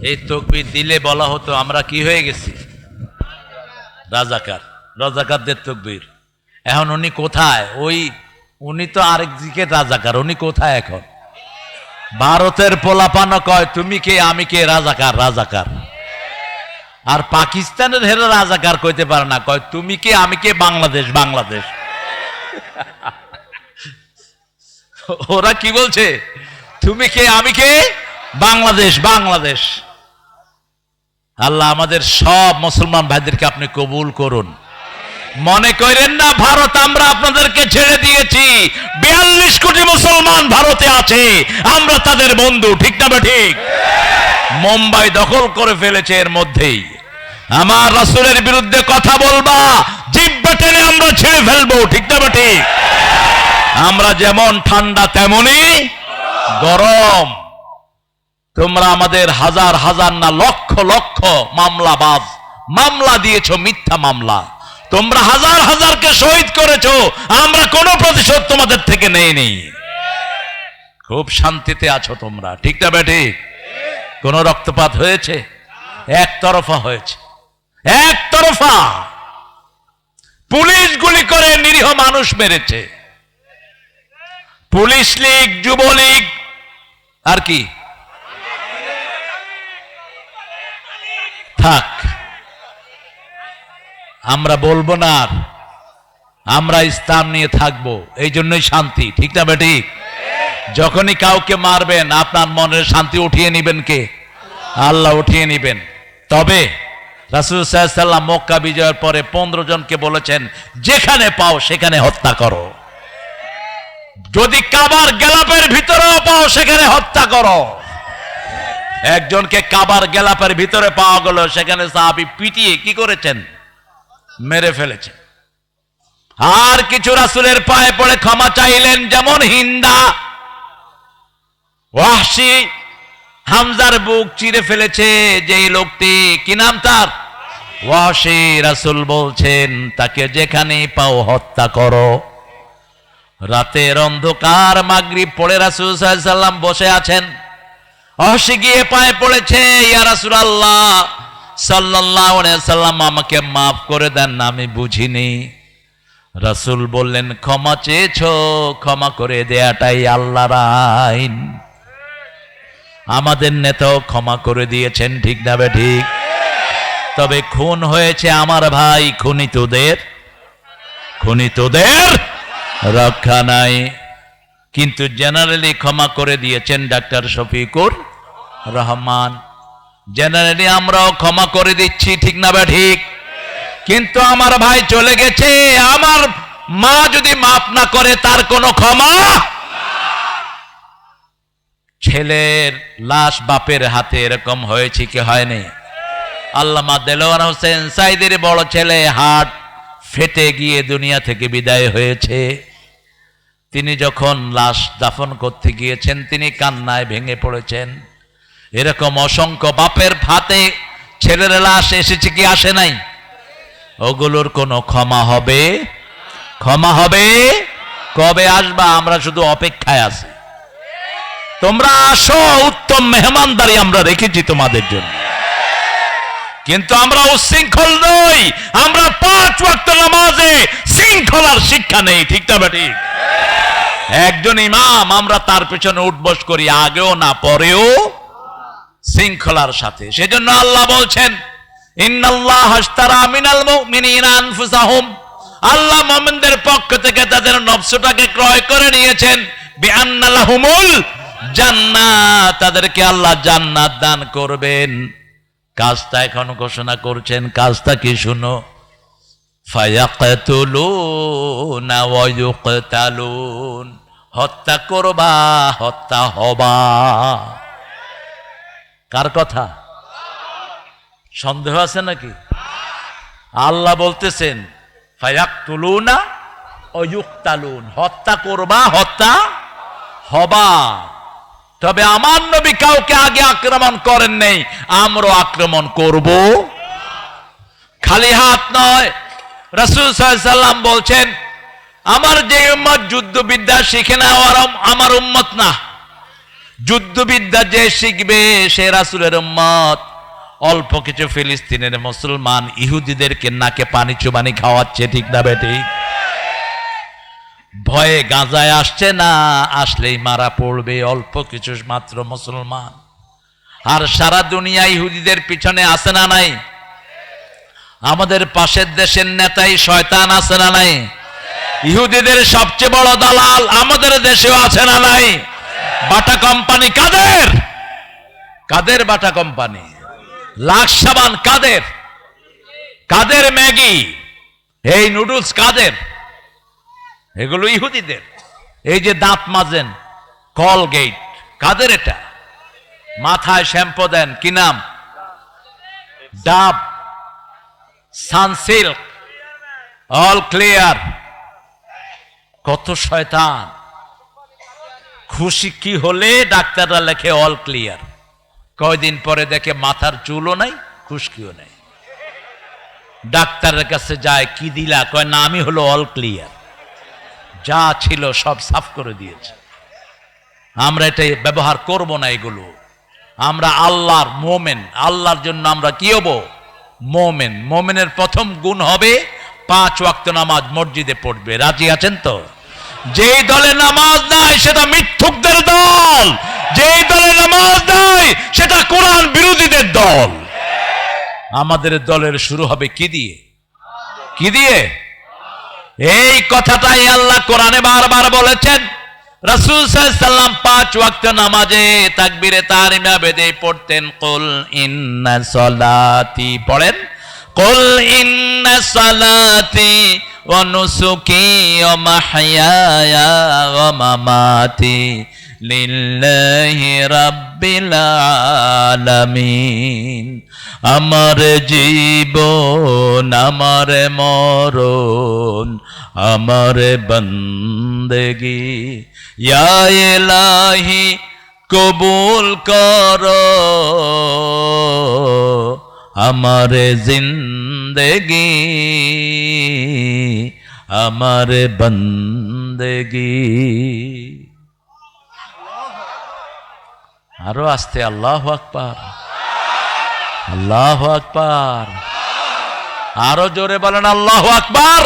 এই তাকবীর দিলে বলা হতো আমরা কি হয়ে গেছি? রাজাকার। রাজাকারদের তাকবীর। এখন উনি কোথায়? উনি তো আরেক দিকে রাজাকার, উনি কোথায় এখন? ভারতের পোলাপানো কয় তুমি কে আমি কে, রাজাকার রাজাকার। আর পাকিস্তানের হেরা রাজাকার কইতে পারে না, কয় তুমি কে আমি কে, বাংলাদেশ বাংলাদেশ। ওরা কি বলছে? তুমি কে আমি কে, বাংলাদেশ বাংলাদেশ। আল্লাহ আমাদের সব মুসলমান ভাইদেরকে আপনি কবুল করুন। মনে করেন না ভারত আমরা আপনাদেরকে ছেড়ে দিয়েছি। 42 কোটি মুসলমান ভারতে আছে, আমরা তাদের বন্ধু, ঠিক না বা ঠিক? মুম্বাই দখল করে ফেলেছে, এর মধ্যেই আমার রাসূলের বিরুদ্ধে কথা বলবা, জিহ্বা টেনে আমরা ছেড়ে ফেলবো, ঠিক না বা ঠিক? আমরা যেমন ঠান্ডা তেমনি গরম। তোমরা আমাদের হাজার হাজার না লক্ষ লক্ষ মামলাবাজ, মামলা দিয়েছো, মিথ্যা মামলা। তোমরা হাজার হাজারকে শহীদ করেছো, আমরা কোনো প্রতিশোধ তোমাদের থেকে নেইনি। খুব শান্তিতে আছো তোমরা, ঠিক না বেটি? কোন রক্তপাত হয়েছে? একতরফা হয়েছে, একতরফা। পুলিশ গুলি করে নিরীহ মানুষ মেরেছে। পুলিশ লীগ, যুবলীগ, আর কি থাক, আমরা বলবো না আর। আমরা ইসলাম নিয়ে থাকবো, এই জন্যই শান্তি, ঠিক না বেটি? যখনই কাউকে মারবেন আপনার মনের শান্তি উঠিয়ে নিবেন কে? আল্লাহ উঠিয়ে নিবেন। তবে রাসূল সাল্লাল্লাহু আলাইহি ওয়াসাল্লাম মক্কা বিজয়ের পরে 15 জনকে বলেছেন, যেখানে পাও সেখানে হত্যা করো। যদি কাবার গেলাপের ভিতরেও পাও সেখানে হত্যা করো। একজনকে কাবার গেলাপের ভিতরে পাওয়া গেল, সেখানে সাহাবী পিটিয়ে কি করেছেন? মেরে ফেলেছে। আর কিছু রাসূলের পায়ে পড়ে ক্ষমা চাইলেন, যেমন হিন্দা। ওয়াহশী হামজার বুক চিরে ফেলেছে যেই লোকটি, কি নাম তার? ওয়াহশী। রাসূল বলছেন তাকে যেখানে পাও হত্যা করো। রাতের অন্ধকার, মাগরিব পড়ে রাসূল সাল্লাল্লাহু আলাইহি ওয়াসাল্লাম বসে আছেন। ওয়াহশী গিয়ে পায়ে পড়েছে, ইয়া রাসূলুল্লাহ সাল্লাল্লাহু আলাইহি ওয়াসাল্লাম, আমাকে মাফ করে দেন, আমি বুঝিনি। রাসূল বললেন, ক্ষমা চেয়েছো, ক্ষমা করে দেয়াটাই আল্লাহর আইন। আমাদের নেতাও ক্ষমা করে দিয়েছেন, ঠিক না বে ঠিক? তবে খুন হয়েছে আমার ভাই, খুনিতদের রক্ষা নাই। কিন্তু জেনারেলি ক্ষমা করে দিয়েছেন ডাক্তার শফিকুর রহমান। জেনারেলি আমরাও ক্ষমা করে দিচ্ছি, ঠিক না বে ঠিক? কিন্তু আমার ভাই চলে গেছে, আমার মা যদি মাফ না করে তার কোনো ক্ষমা। ছেলের লাশ বাপের হাতে এরকম হয়েছে কি হয়নি? আল্লামা দেলোয়ার হোসেন সাইদের বড় ছেলে হার্ট ফেটে গিয়ে দুনিয়া থেকে বিদায় হয়েছে। তিনি যখন লাশ দাফন করতে গিয়েছেন, তিনি কান্নায় ভেঙে পড়েছেন। এরকম অসংখ্য বাপের হাতে ছেলের লাশ এসেছে কি আসে নাই? ওগুলোর কোনো ক্ষমা হবে? ক্ষমা হবে? কবে আসবা? আমরা শুধু অপেক্ষায় আছি। তোমরা আসো, উত্তম মেহমানদারি আমরা রেখেছি তোমাদের জন্য। কিন্তু আমরা উশৃঙ্খল নই, আমরা 5 ওয়াক্ত নামাজে শৃঙ্খলার শিক্ষা নেই, ঠিক না ঠিক? একজন ইমাম, আমরা তার পেছনে উঠবস করি, আগেও না পরেও শৃঙ্খলার সাথে। সেজন্য আল্লাহ বলছেন, ইন্নাল্লাহ আশতারা মিনাল মুমিনিনা আনফুসাহুম, আল্লাহ মুমিনদের পক্ষ থেকে তাদের নফসটাকে ক্রয় করে নিয়েছেন। বিআন্না লাহুমুল জান্নাত, তাদেরকে আল্লাহ জান্নাত দান করবেন। কাজটা এখন ঘোষণা করছেন, কাজটা কি শুনো? ফায়াকতুলুনা ওয়া ইউকতালুন, হত্যা করবা, হত্যা হবা। কার কথা? সন্দেহ আছে নাকি? আল্লাহ বলতেছেন ফায়াকতুলুনা ওয়া ইউকতালুন, হত্যা করবা, হত্যা হবা। তবে আমার নবী কাউকে আগে আক্রমণ করেন নাই, আমরা আক্রমণ করব। খালি হাত নয়, রাসূল সাল্লাল্লাহু আলাইহি ওয়াসাল্লাম বলছেন, আমার যে উম্মত যুদ্ধবিদ্যা শিখে না আমার উম্মত না। যুদ্ধবিদ্যা যে শিখবে সে রাসূলের উম্মত। অল্প কিছু ফিলিস্তিনের মুসলমান ইহুদিদেরকে নাকে পানি চুবানি খাওয়াচ্ছে, ঠিক না বেঠিক? ভয়ে গাজায় আসছে না, আসলেই মারা পড়বে। অল্প কিছু মাত্র মুসলমান, আর সারা দুনিয়া ইহুদিদের পিছনে আছে না নাই? আমাদের পাশের দেশের নেতাই শয়তান, আছে না নাই? ইহুদিদের সবচেয়ে বড় দালাল আমাদের দেশেও আছে না নাই? বাটা কোম্পানি কাদের? কাদের বাটা কোম্পানি? লাক্স সাবান কাদের? কাদের ম্যাগি, এই নুডলস কাদের? এগুলো ইহুদিদের। এই যে দাঁত মাজেন কলগেট, কাদের এটা? মাথায় শ্যাম্পু দেন, কি নাম? ডাব, সানসিল্ক, অল ক্লিয়ার। কত শয়তান! খুশি কি হলে ডাক্তাররা লেখে অল ক্লিয়ার, কয়দিন পরে দেখে মাথার চুলও নাই, খুশকিও নাই। ডাক্তারের কাছে যায়, কি দিলা? কয় না, আমি হলো অল ক্লিয়ার, যা ছিল সব সাফ করে দিয়েছে। আমরা এটা ব্যবহার করব না এগুলো। আমরা আল্লাহর মোমেন, আল্লাহর জন্য আমরা কি হব? মোমেন। মোমেনের প্রথম গুণ হবে 5 ওয়াক্ত নামাজ মসজিদে পড়বে। রাজি আছেন তো? যেই দলে নামাজ নাই সেটা মিথ্যুকদের দল, যেই দলে নামাজ নাই সেটা কোরআন বিরোধীদের দল। আমাদের দলের শুরু হবে কি দিয়ে? কি দিয়ে? এই কথাটাই আল্লাহ কোরআনে বারবার বলেছেন। রাসূল সাল্লাল্লাহু আলাইহি ওয়াসাল্লাম 5 ওয়াক্ত নামাজে তাকবীরে তাহরিমা বেদে পড়তেন, কুল ইন্না সলাতি, পড়েন কুল ইন্না সলাতি ওয়া নুসুকি ওয়া মাহইয়ায়া ওয়া মামাতি লিল্লাহি রাব্বিল আলামিন। আমার জীবন, আমার মরণ, আমার বন্দেগি ইয়া ইলাহি কবুল করো, আমার জিন্দেগি, আমার বন্দেগি। আরো আস্তে, আল্লাহু আকবার, আল্লাহু আকবার। আরো জোরে বলেন আল্লাহু আকবার।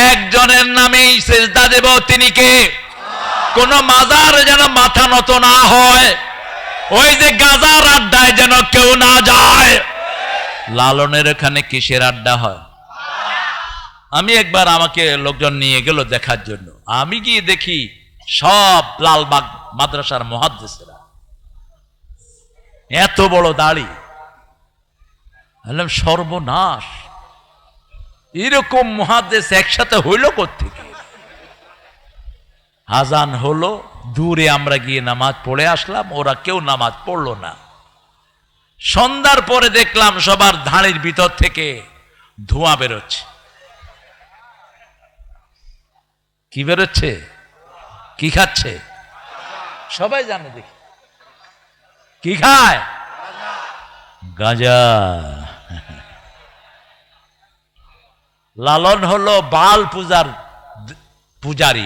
একজনের নামেই সিজদা দেব, তিনি কে? কোন মাজার যেন মাথা নত না হয়, ওই যে গাজার আড্ডায় যেন কেউ না যায়। লালনের এখানে কিসের আড্ডা হয়? আমি একবার, আমাকে লোকজন নিয়ে গেল দেখার জন্য, আমি গিয়ে দেখি সব লালবাগ মাদ্রাসার মুহাদ্দিসরা, এত বড় দাড়ি। বললাম সর্বনাশ, এরকম মুহাদ্দিস একসাথে হইল কোত্থেকে? আজান হলো, দূরে আমরা গিয়ে নামাজ পড়ে আসলাম, ওরা কেউ নামাজ পড়লো না। সন্ধ্যার পরে দেখলাম সবার ধাড়ির ভিতর থেকে ধোঁয়া বেরোচ্ছে। কি বেরোচ্ছে? কি খাচ্ছে? সবাই জানে, দেখি কি খায়? গাঁজা। লালন হলো বাল পূজার পূজারী,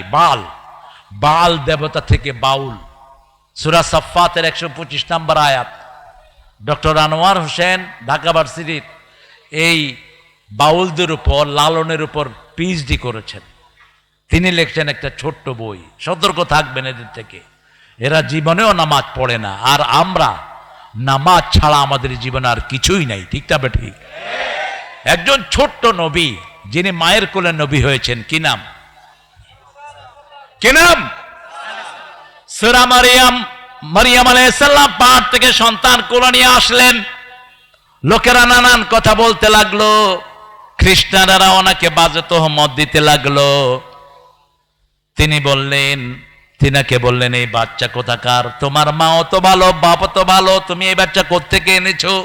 বাল দেবতা থেকে বাউল। সূরা সাফফাতের 125 নম্বর আয়াত। ডক্টর আনোয়ার হোসেন ঢাকা ভার্সিটির এই বাউলদের উপর, লালনের উপর পিএইচডি করেছেন। তিনি লিখছেন একটা ছোট্ট বই, সতর্ক থাকবেন এদের থেকে, এরা জীবনেও নামাজ পড়ে না। আর আমরা নামাজ ছাড়া আমাদের জীবনে আর কিছুই নাই, ঠিক না ঠিক? একজন ছোট্ট নবী, যিনি মায়ের কোলে নবী হয়েছেন, কি নাম? কি নাম? সূরা মারিয়াম আলাইহিস সালাম পাহাড় থেকে সন্তান কোলে নিয়ে আসলেন। লোকেরা নানান কথা বলতে লাগলো, খ্রিস্টানরা ওনাকে বাজে তোহমত দিতে লাগলো। তিনি বললেন, তিনাকে বললেন, এই বাচ্চা কোথাকার? তোমার মাও তো ভালো, বাবা তো ভালো, তুমি এই বাচ্চা কোত্থেকে এনেছো?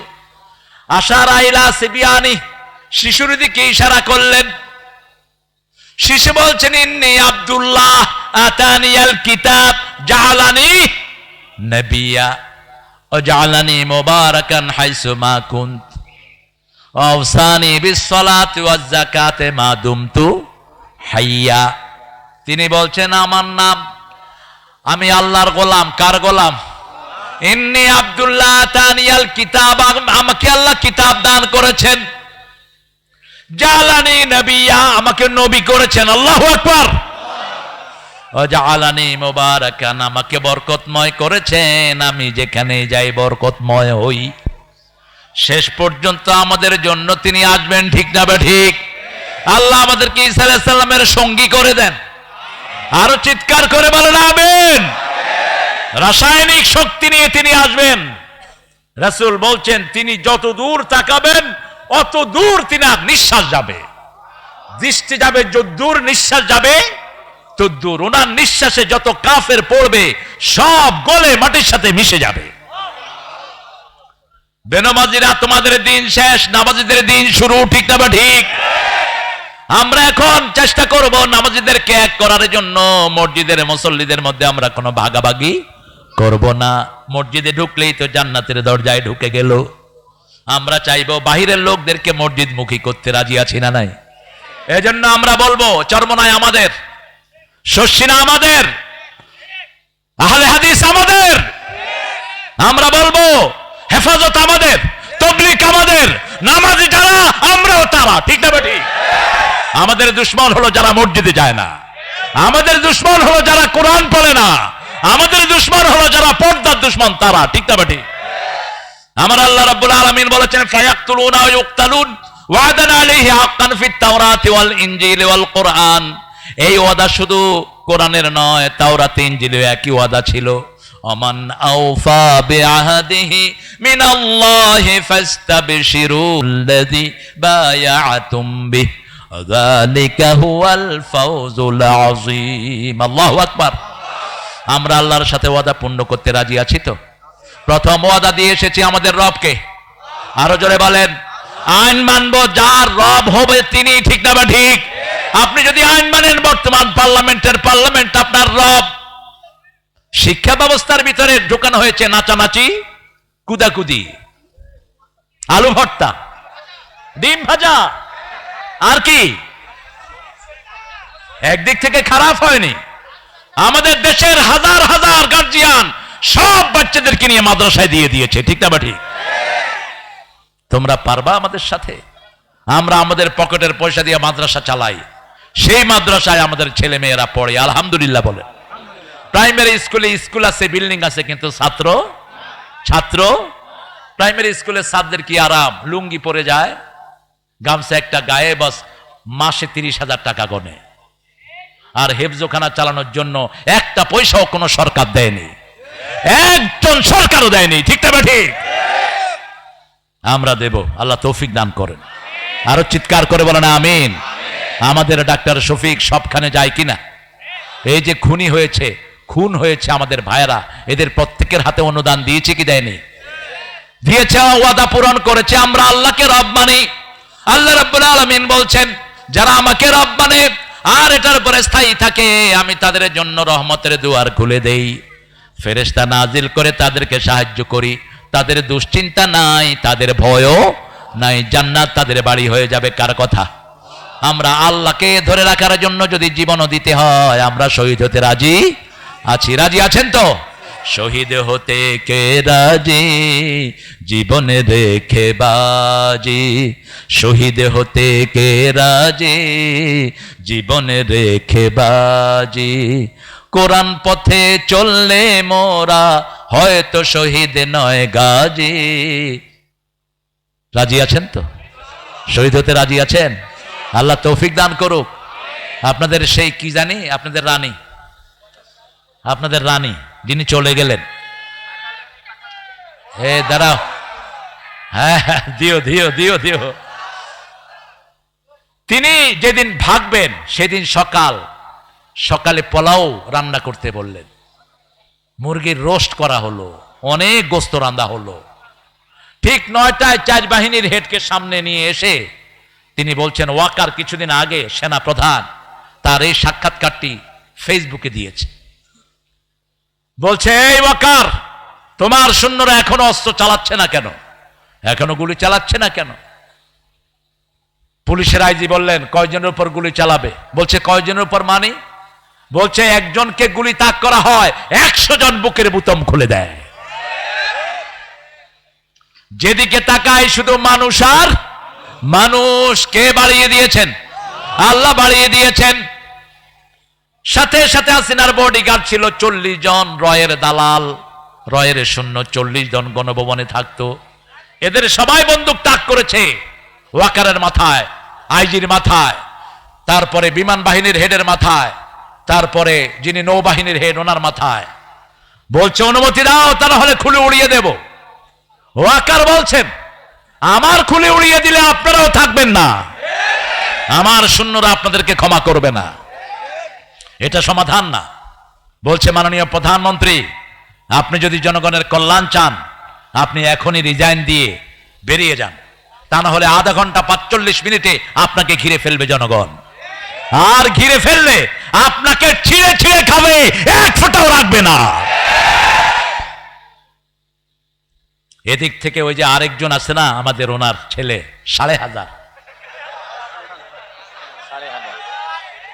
আশারা ইলা সিবিয়ানি, শিশুর দিকে ইশারা করলেন। শিশু বলছেন, ইন্নী আব্দুল্লাহ আতানিয়াল কিতাব জাআলানি নবিয়্যা ওয়া জাআলানি মুবারাকান হাইসু মা কুনত ওয়া আওসানি বিস সালাতি ওয়াজ যাকাতি মা দুমতু হাইয়া। তিনি বলছেন, আমার নাম, আমি আল্লাহর গোলাম। কার গোলাম? ইন্নী আব্দুল্লাহ আতানিয়াল কিতাব, আমাকে আল্লাহ কিতাব দান করেছেন। জাআলানি নবিয়্যা, আমাকে নবী করেছেন। আল্লাহু আকবার। ওয়া জাআলানি মুবারাকান, আমাকে বরকতময় করেছেন, আমি যেখানে যাই বরকতময় হই। শেষ পর্যন্ত আমাদের জন্য তিনি আসবেন, ঠিক না ঠিক? আল্লাহ আমাদেরকে ঈসা আলাইহিস সালামের সঙ্গী করে দেন। আরো চিৎকার করে বলেন আমিন। রাসায়নিক শক্তি নিয়ে তিনি আসবেন। রাসূল বলছেন, তিনি যত দূর তাকাবেন অত দূর তিনার নিঃশ্বাস যাবে, দৃষ্টি যাবে যত দূর, নিঃশ্বাস যাবে তত দূর। ওনার নিঃশ্বাসে যত কাফের পড়বে সব গলে মাটির সাথে মিশে যাবে। বেনামাজিরা, তোমাদের দিন শেষ, নামাজিদের দিন শুরু, ঠিক না ঠিক? আমরা এখন চেষ্টা করব নামাজিদেরকে এক করার জন্য। মসজিদের মুসল্লিদের মধ্যে আমরা কোনো ভাগাভাগি করব না। মসজিদে ঢুকলেই তো জান্নাতের দরজায় ঢুকে গেল। আমরা চাইবো বাহিরের লোকদেরকে মসজিদ মুখী করতে, রাজি আছি না নাই? এজন্য আমরা বলবো, চরমনাই আমাদের, শর্ষিনা আমাদের, আহলে হাদিস আমাদের। আমরা বলবো হেফাজত আমাদের, তাবলীগ আমাদের, নামাজি যারা আমরাও তারা, ঠিক না ঠিক? আমাদের দুশমন হলো যারা মসজিদে যায় না, আমাদের দুশমন হলো যারা কোরআন পড়ে না, আমাদের দুশমন হলো যারা পর্দার দুশমন, তারা, ঠিক না ঠিক? আমার আল্লাহ রাব্বুল আলামিন বলেছেন, ফায়াকতুলুনা ওয়া ইউকতালুন ওয়াদান আলাইহি হাক্কান ফিত তাওরাতি ওয়াল ইনজিল ওয়াল কোরআন। এই ওয়াদা শুধু কোরআনের নয়, তাওরাত ইনজিলে একই ওয়াদা ছিল। ওমান আওফা বিআহদিহি মিনাল্লাহি ফাস্তাবশিরুল্লাযী বায়াআতুম বিহি যালিকা হুয়াল ফাওজুল আযীম। আল্লাহু আকবার। আমরা আল্লাহর সাথে ওয়াদা পূর্ণ করতে রাজি আছি তো? প্রথম ওয়াদা দিয়ে এসেছি আমাদের রবকে। আরো জোরে বলেন, আইন মানবো, যার রব হবে তিনি। ঠিক না বা ঠিক? আপনি যদি আইন মানেন, বর্তমান পার্লামেন্ট আপনার রব। শিক্ষা ব্যবস্থার ভিতরে ঢোকানো হয়েছে নাচানাচি, কুদাকুদি, আলু ভর্তা, ডিম ভাজা, আর কি? একদিক থেকে খারাপ হয়নি। আমাদের দেশের হাজার হাজার গার্জিয়ান সব বাচ্চাদেরকে নিয়ে মাদ্রাসায় দিয়ে দিয়েছে। ঠিক না বা ঠিক? তোমরা পারবা আমাদের সাথে? আমরা আমাদের পকেটের পয়সা দিয়ে মাদ্রাসা চালাই, সেই মাদ্রাসায় আমাদের ছেলে মেয়েরা পড়ে, আলহামদুলিল্লাহ বলে। প্রাইমারি স্কুল আছে, বিল্ডিং আছে, কিন্তু ছাত্র প্রাইমারি স্কুলের ছাত্রদের কি আরাম, লুঙ্গি পরে যায়, গামছা একটা গায়ে, বাস মাসে 30,000 টাকা গনে। আর হেফজোখানা চালানোর জন্য একটা পয়সাও কোনো সরকার দেয়নি, একজন সরকারও দেয়নি। ঠিক না ঠিক? আমরা দেব, আল্লাহ তৌফিক দান করেন। আরো চিৎকার করে বলেন আমিন। আমাদের ডাক্তার শফিক সবখানে যায় কিনা? এই যে খুন হয়েছে আমাদের ভাইয়েরা, এদের প্রত্যেকের হাতে অনুদান দিয়েছে কি দেয়নি? দিয়েছে, ওয়াদা পূরণ করেছে। আমরা আল্লাহকে রব মানি। আল্লাহ রাব্বুল আলামিন বলছেন, যারা আমাকে রব মানে আর এটার উপরে স্থায়ী থাকে, আমি তাদের জন্য রহমতের দুয়ার খুলে দেই, ফেরেশতা নাজিল করে তাদেরকে সাহায্য করি। তাদের দুশ্চিন্তা নাই, তাদের ভয়ও নাই, জান্নাত তাদের বাড়ি হয়ে যাবে। কার কথা? আমরা আল্লাহকে ধরে রাখার জন্য যদি জীবনও দিতে হয়, আমরা শহীদ হতে রাজি আছি। রাজি আছেন তো? শহীদ হতে কে রাজি, জীবনে রেখে বাজি। শহীদ হতে কে রাজি, জীবনে রেখে বাজি। কোরআন পথে চললে মোরা হয়তো শহীদ নয় গাজী। রাজি আছেন তো? শহীদ হতে রাজি আছেন? আল্লাহ তৌফিক দান করুক। আপনাদের সেই কি জানি, আপনাদের রানী যিনি চলে গেলেন, দাঁড়াও, হ্যাঁ দিও দিও দিও দিও। তিনি যেদিন ভাগবেন সেদিন সকালে পোলাও রান্না করতে বললেন, মুরগির রোস্ট করা হলো, অনেক গোস্ত রান্না হলো। ঠিক 9টায় 4 বাহিনীর হেডকে সামনে নিয়ে এসে তিনি বলছেন, ওয়াকার কিছুদিন আগে সেনা প্রধান তার এই সাক্ষাৎকারটি ফেসবুকে দিয়েছে। বলছে, এই ওয়াকার, তোমার সৈন্যরা এখনো অস্ত্র চালাচ্ছে না কেন, এখনো গুলি চালাচ্ছে না কেন? পুলিশের আইজি বললেন, কয়জনের উপর গুলি চালাবে? বলছে, কয়জনের উপর মানি? বলছে, একজনকে গুলি তাক করা হয়, 100 জন বুকের বুতাম খুলে দেয়। যেদিকে তাকায় শুধু মানুষ আর মানুষ। কে বাড়িয়ে দিয়েছেন? আল্লাহ বাড়িয়ে দিয়েছেন। সাথে সাথে হাসিনার বডিগার্ড ছিল 40 জন, রয়ের দালাল, রয়ের সৈন্য 40 জন গণভবনে থাকতো। এদের সবাই বন্দুক তাক করেছে ওয়াকারের মাথায়, আইজির মাথায়, তারপরে বিমান বাহিনীর হেডের মাথায়, তারপরে যিনি নৌবাহিনীর হেড ওনার মাথায়। বলছে, অনুমতি দাও, তা না হলে খুলে উড়িয়ে দেব। ওয়াকার বলছেন, আমার খুলে উড়িয়ে দিলে আপনারাও থাকবেন না, আমার সৈন্যরা আপনাদেরকে ক্ষমা করবে না। এটা সমাধান না। বলছে, মাননীয় প্রধানমন্ত্রী, আপনি যদি জনগণের কল্যাণ চান, আপনি এখনই রিজাইন দিয়ে বেরিয়ে যান, তা না হলে আধা ঘন্টা 45 মিনিটে আপনাকে ঘিরে ফেলবে জনগণ। আর ঘিরে ফেললে আপনাকে ছিঁড়ে ছিঁড়ে খাবে, এক ফোঁটাও রাখবে না। এদিক থেকে ওই যে আরেকজন আছে না, আমাদের ওনার ছেলে, 5,500,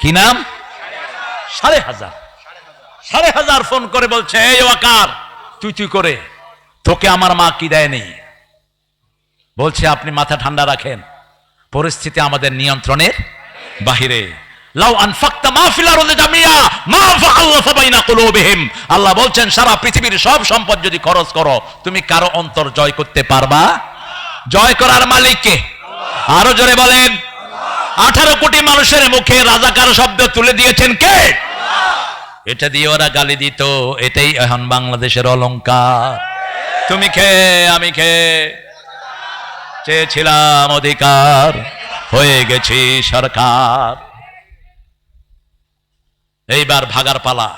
কি নাম? 5,500 ফোন করে বলছে, এই ওয়াকার, তুই করে, তোকে আমার মা কি দেয়নি? বলছে, আপনি মাথা ঠান্ডা রাখেন, পরিস্থিতি আমাদের নিয়ন্ত্রণের বাহিরে। লাউ আনফাকতা মা ফিল আরদি জামিয়া মা ফাআল্লাফা বাইনা কুলুবিহিম। আল্লাহ বলছেন, সারা পৃথিবীর সব সম্পদ যদি খরচ করো, তুমি কারো অন্তর জয় করতে পারবা? জয় করার মালিক কে? আরো জোরে বলেন। 18 কোটি মানুষের মুখে রাজাকার শব্দ তুলে দিয়েছেন কে? এটা দিয়ে ওরা গালি দিত। এটাই এখন বাংলাদেশের অলংকার। তুমি খেয়ে আমি খেয়ে চেয়েছিলাম অধিকার, হয়ে গেছি সরকার। এইবার ভাগার পালা।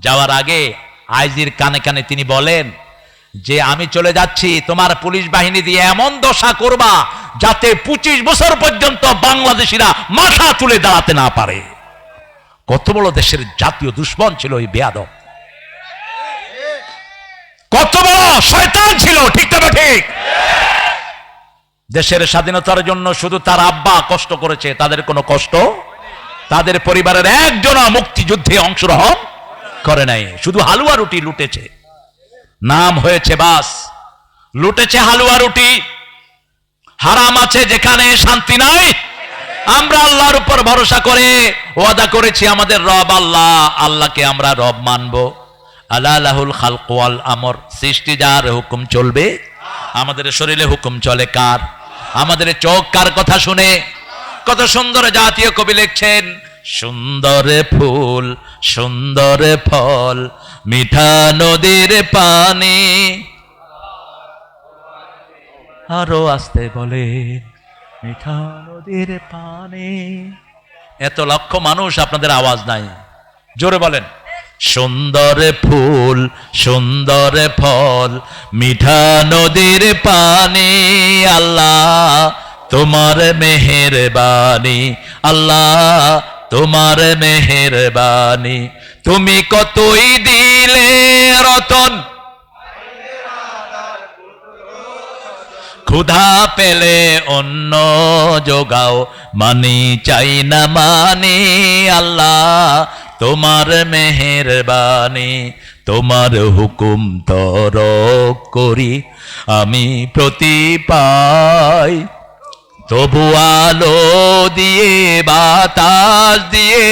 যাওয়ার আগে আইজির কানে কানে তিনি বলেন যে আমি চলে যাচ্ছি, তোমার পুলিশ বাহিনী দিয়ে এমন দশা করবা যাতে 25 বছর পর্যন্ত বাংলাদেশিরা মাথা তুলে দাঁড়াতে না পারে। কত বড় দেশের জাতীয় দুশ্মন ছিল এই বেয়াদব, কত বড় শয়তান ছিল, ঠিক না ঠিক? দেশের স্বাধীনতার জন্য শুধু তার আব্বা কষ্ট করেছে, তাদের কোনো কষ্ট, তাদের পরিবারের একজনও মুক্তিযুদ্ধে অংশগ্রহণ করে নাই। শুধু হালুয়া রুটি লুটেছে, নাম হয়েছে বাস, লুটেছে হালুয়া রুটি। হারাম আছে যেখানে শান্তি নাই। আমরা আল্লাহর উপর ভরসা করে ওয়াদা করেছি আমাদের রব আল্লাহ, আল্লাহকে আমরা রব মানব। আলাহুল খালক ওয়াল আমর, সৃষ্টি যার হুকুম চলবে। আমাদের শরীরে হুকুম চলে কার? আমাদের চোখ কার কথা শুনে? কত সুন্দর জাতীয় কবি লিখছেন, সুন্দর ফুল সুন্দর ফল মিঠা নদীর পানি। আরো আসতে বলে মিঠা নদীর পানি। এত লক্ষ মানুষ, আপনাদের আওয়াজ নাই, জোরে বলেন। সুন্দর ফুল সুন্দর ফল মিঠা নদীর পানি, আল্লাহ তোমার মেহেরবানি, আল্লাহ তোমার মেহেরবানি। তুমি কতই দিলে রতন, ক্ষুধা পেলে অন্ন যোগাও, মানি চাই না মানি, আল্লাহ তোমার মেহেরবানি। তোমার হুকুম তরক করি আমি প্রতি পাই, তবু আলো দিয়ে বাতাস দিয়ে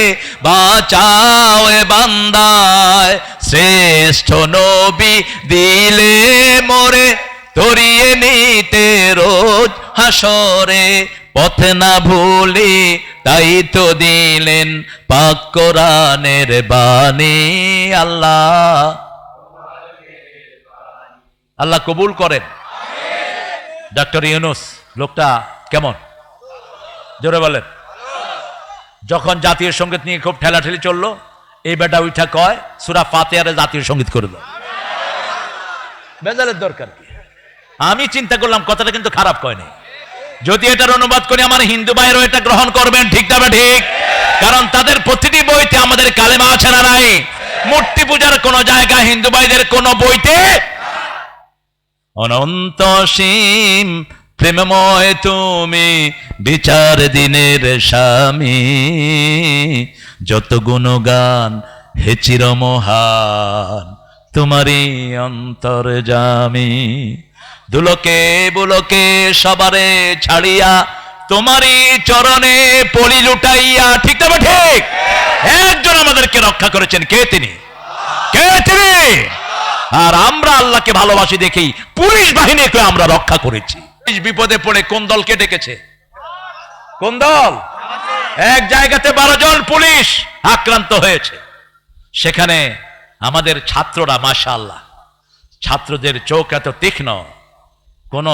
বাঁচাও এ বান্দায়। শ্রেষ্ঠ নবী দিলে মোরে তরিয়ে নিতে রোজ হাসরে, পথ না ভুলি তাই তো দিলেন পাক কোরআনের বাণী। আল্লাহ আল্লাহ কবুল করেন। ডক্টর ইউনূস লোকটা কেমন, জোরে বলেন। যখন জাতীয় সঙ্গীত নিয়ে খুব ঠেলাঠেলি চললো, এই বেটা উঠা কয় সূরা ফাতিহারে জাতীয় সঙ্গীত করে দাও। বেজালের দরকার কি? আমি চিন্তা করলাম কথাটা কিন্তু খারাপ কয়নি। যদি এটার অনুবাদ করি আমার হিন্দু ভাইয়েরও এটা গ্রহণ করবেন, ঠিক না ঠিক? কারণ তাদের প্রতিটি বইতে আমাদের কালেমা আছে না নাই? মূর্তি পূজার কোন জায়গা হিন্দু ভাইদের কোন বইতে? অনন্ত সীম প্রেমময় তুমি বিচার দিনের স্বামী, যত গুণগান হে চিরমহান তোমারই অন্তর্যামী। দুলকে বুলকে সবারে ছাড়িয়া তোমারই চরণে পলি লুটাইয়া, ঠিক না ঠিক? একজন আমাদেরকে রক্ষা করেছেন, কে তিনি? কে তিনি? আর আমরা আল্লাহকে ভালোবাসি দেখেই পুলিশ বাহিনীকে আমরা রক্ষা করেছি। বিপদে পড়ে কোন দলকে ডেকেছে? কোন দল? এক জায়গাতে 12 জন পুলিশ আক্রান্ত হয়েছে, সেখানে আমাদের ছাত্ররা, মাশাআল্লাহ, ছাত্রদের চোখ এত তীক্ষ্ণ, কোন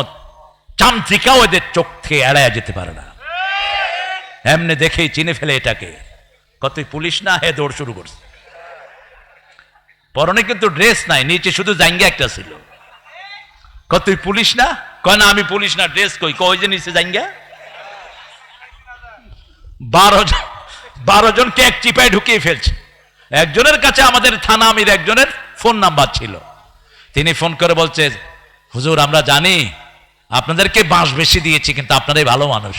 চামচিকাও এদের চোখ থেকে এড়ায় যেতে পারে না। এমনি দেখেই চিনে ফেলে এটাকে। কতই পুলিশ না, হে দৌড় শুরু করছে। পরনে কিন্তু ড্রেস নাই, নিচে শুধু জাঙ্গা একটা ছিল। কতই পুলিশ না, কয় না আমি পুলিশ না, ড্রেস কই? কই যে নিচে জাঙ্গা। 12 জনকে এক চিপায় ঢুকিয়ে ফেলছে। একজনের কাছে আমাদের থানা আমির একজনের ফোন নাম্বার ছিল। তিনি ফোন করে বলছে, হুজুর আমরা জানি আপনাদেরকে বাঁশ বেশি দিয়েছি, কিন্তু আপনারাই ভালো মানুষ।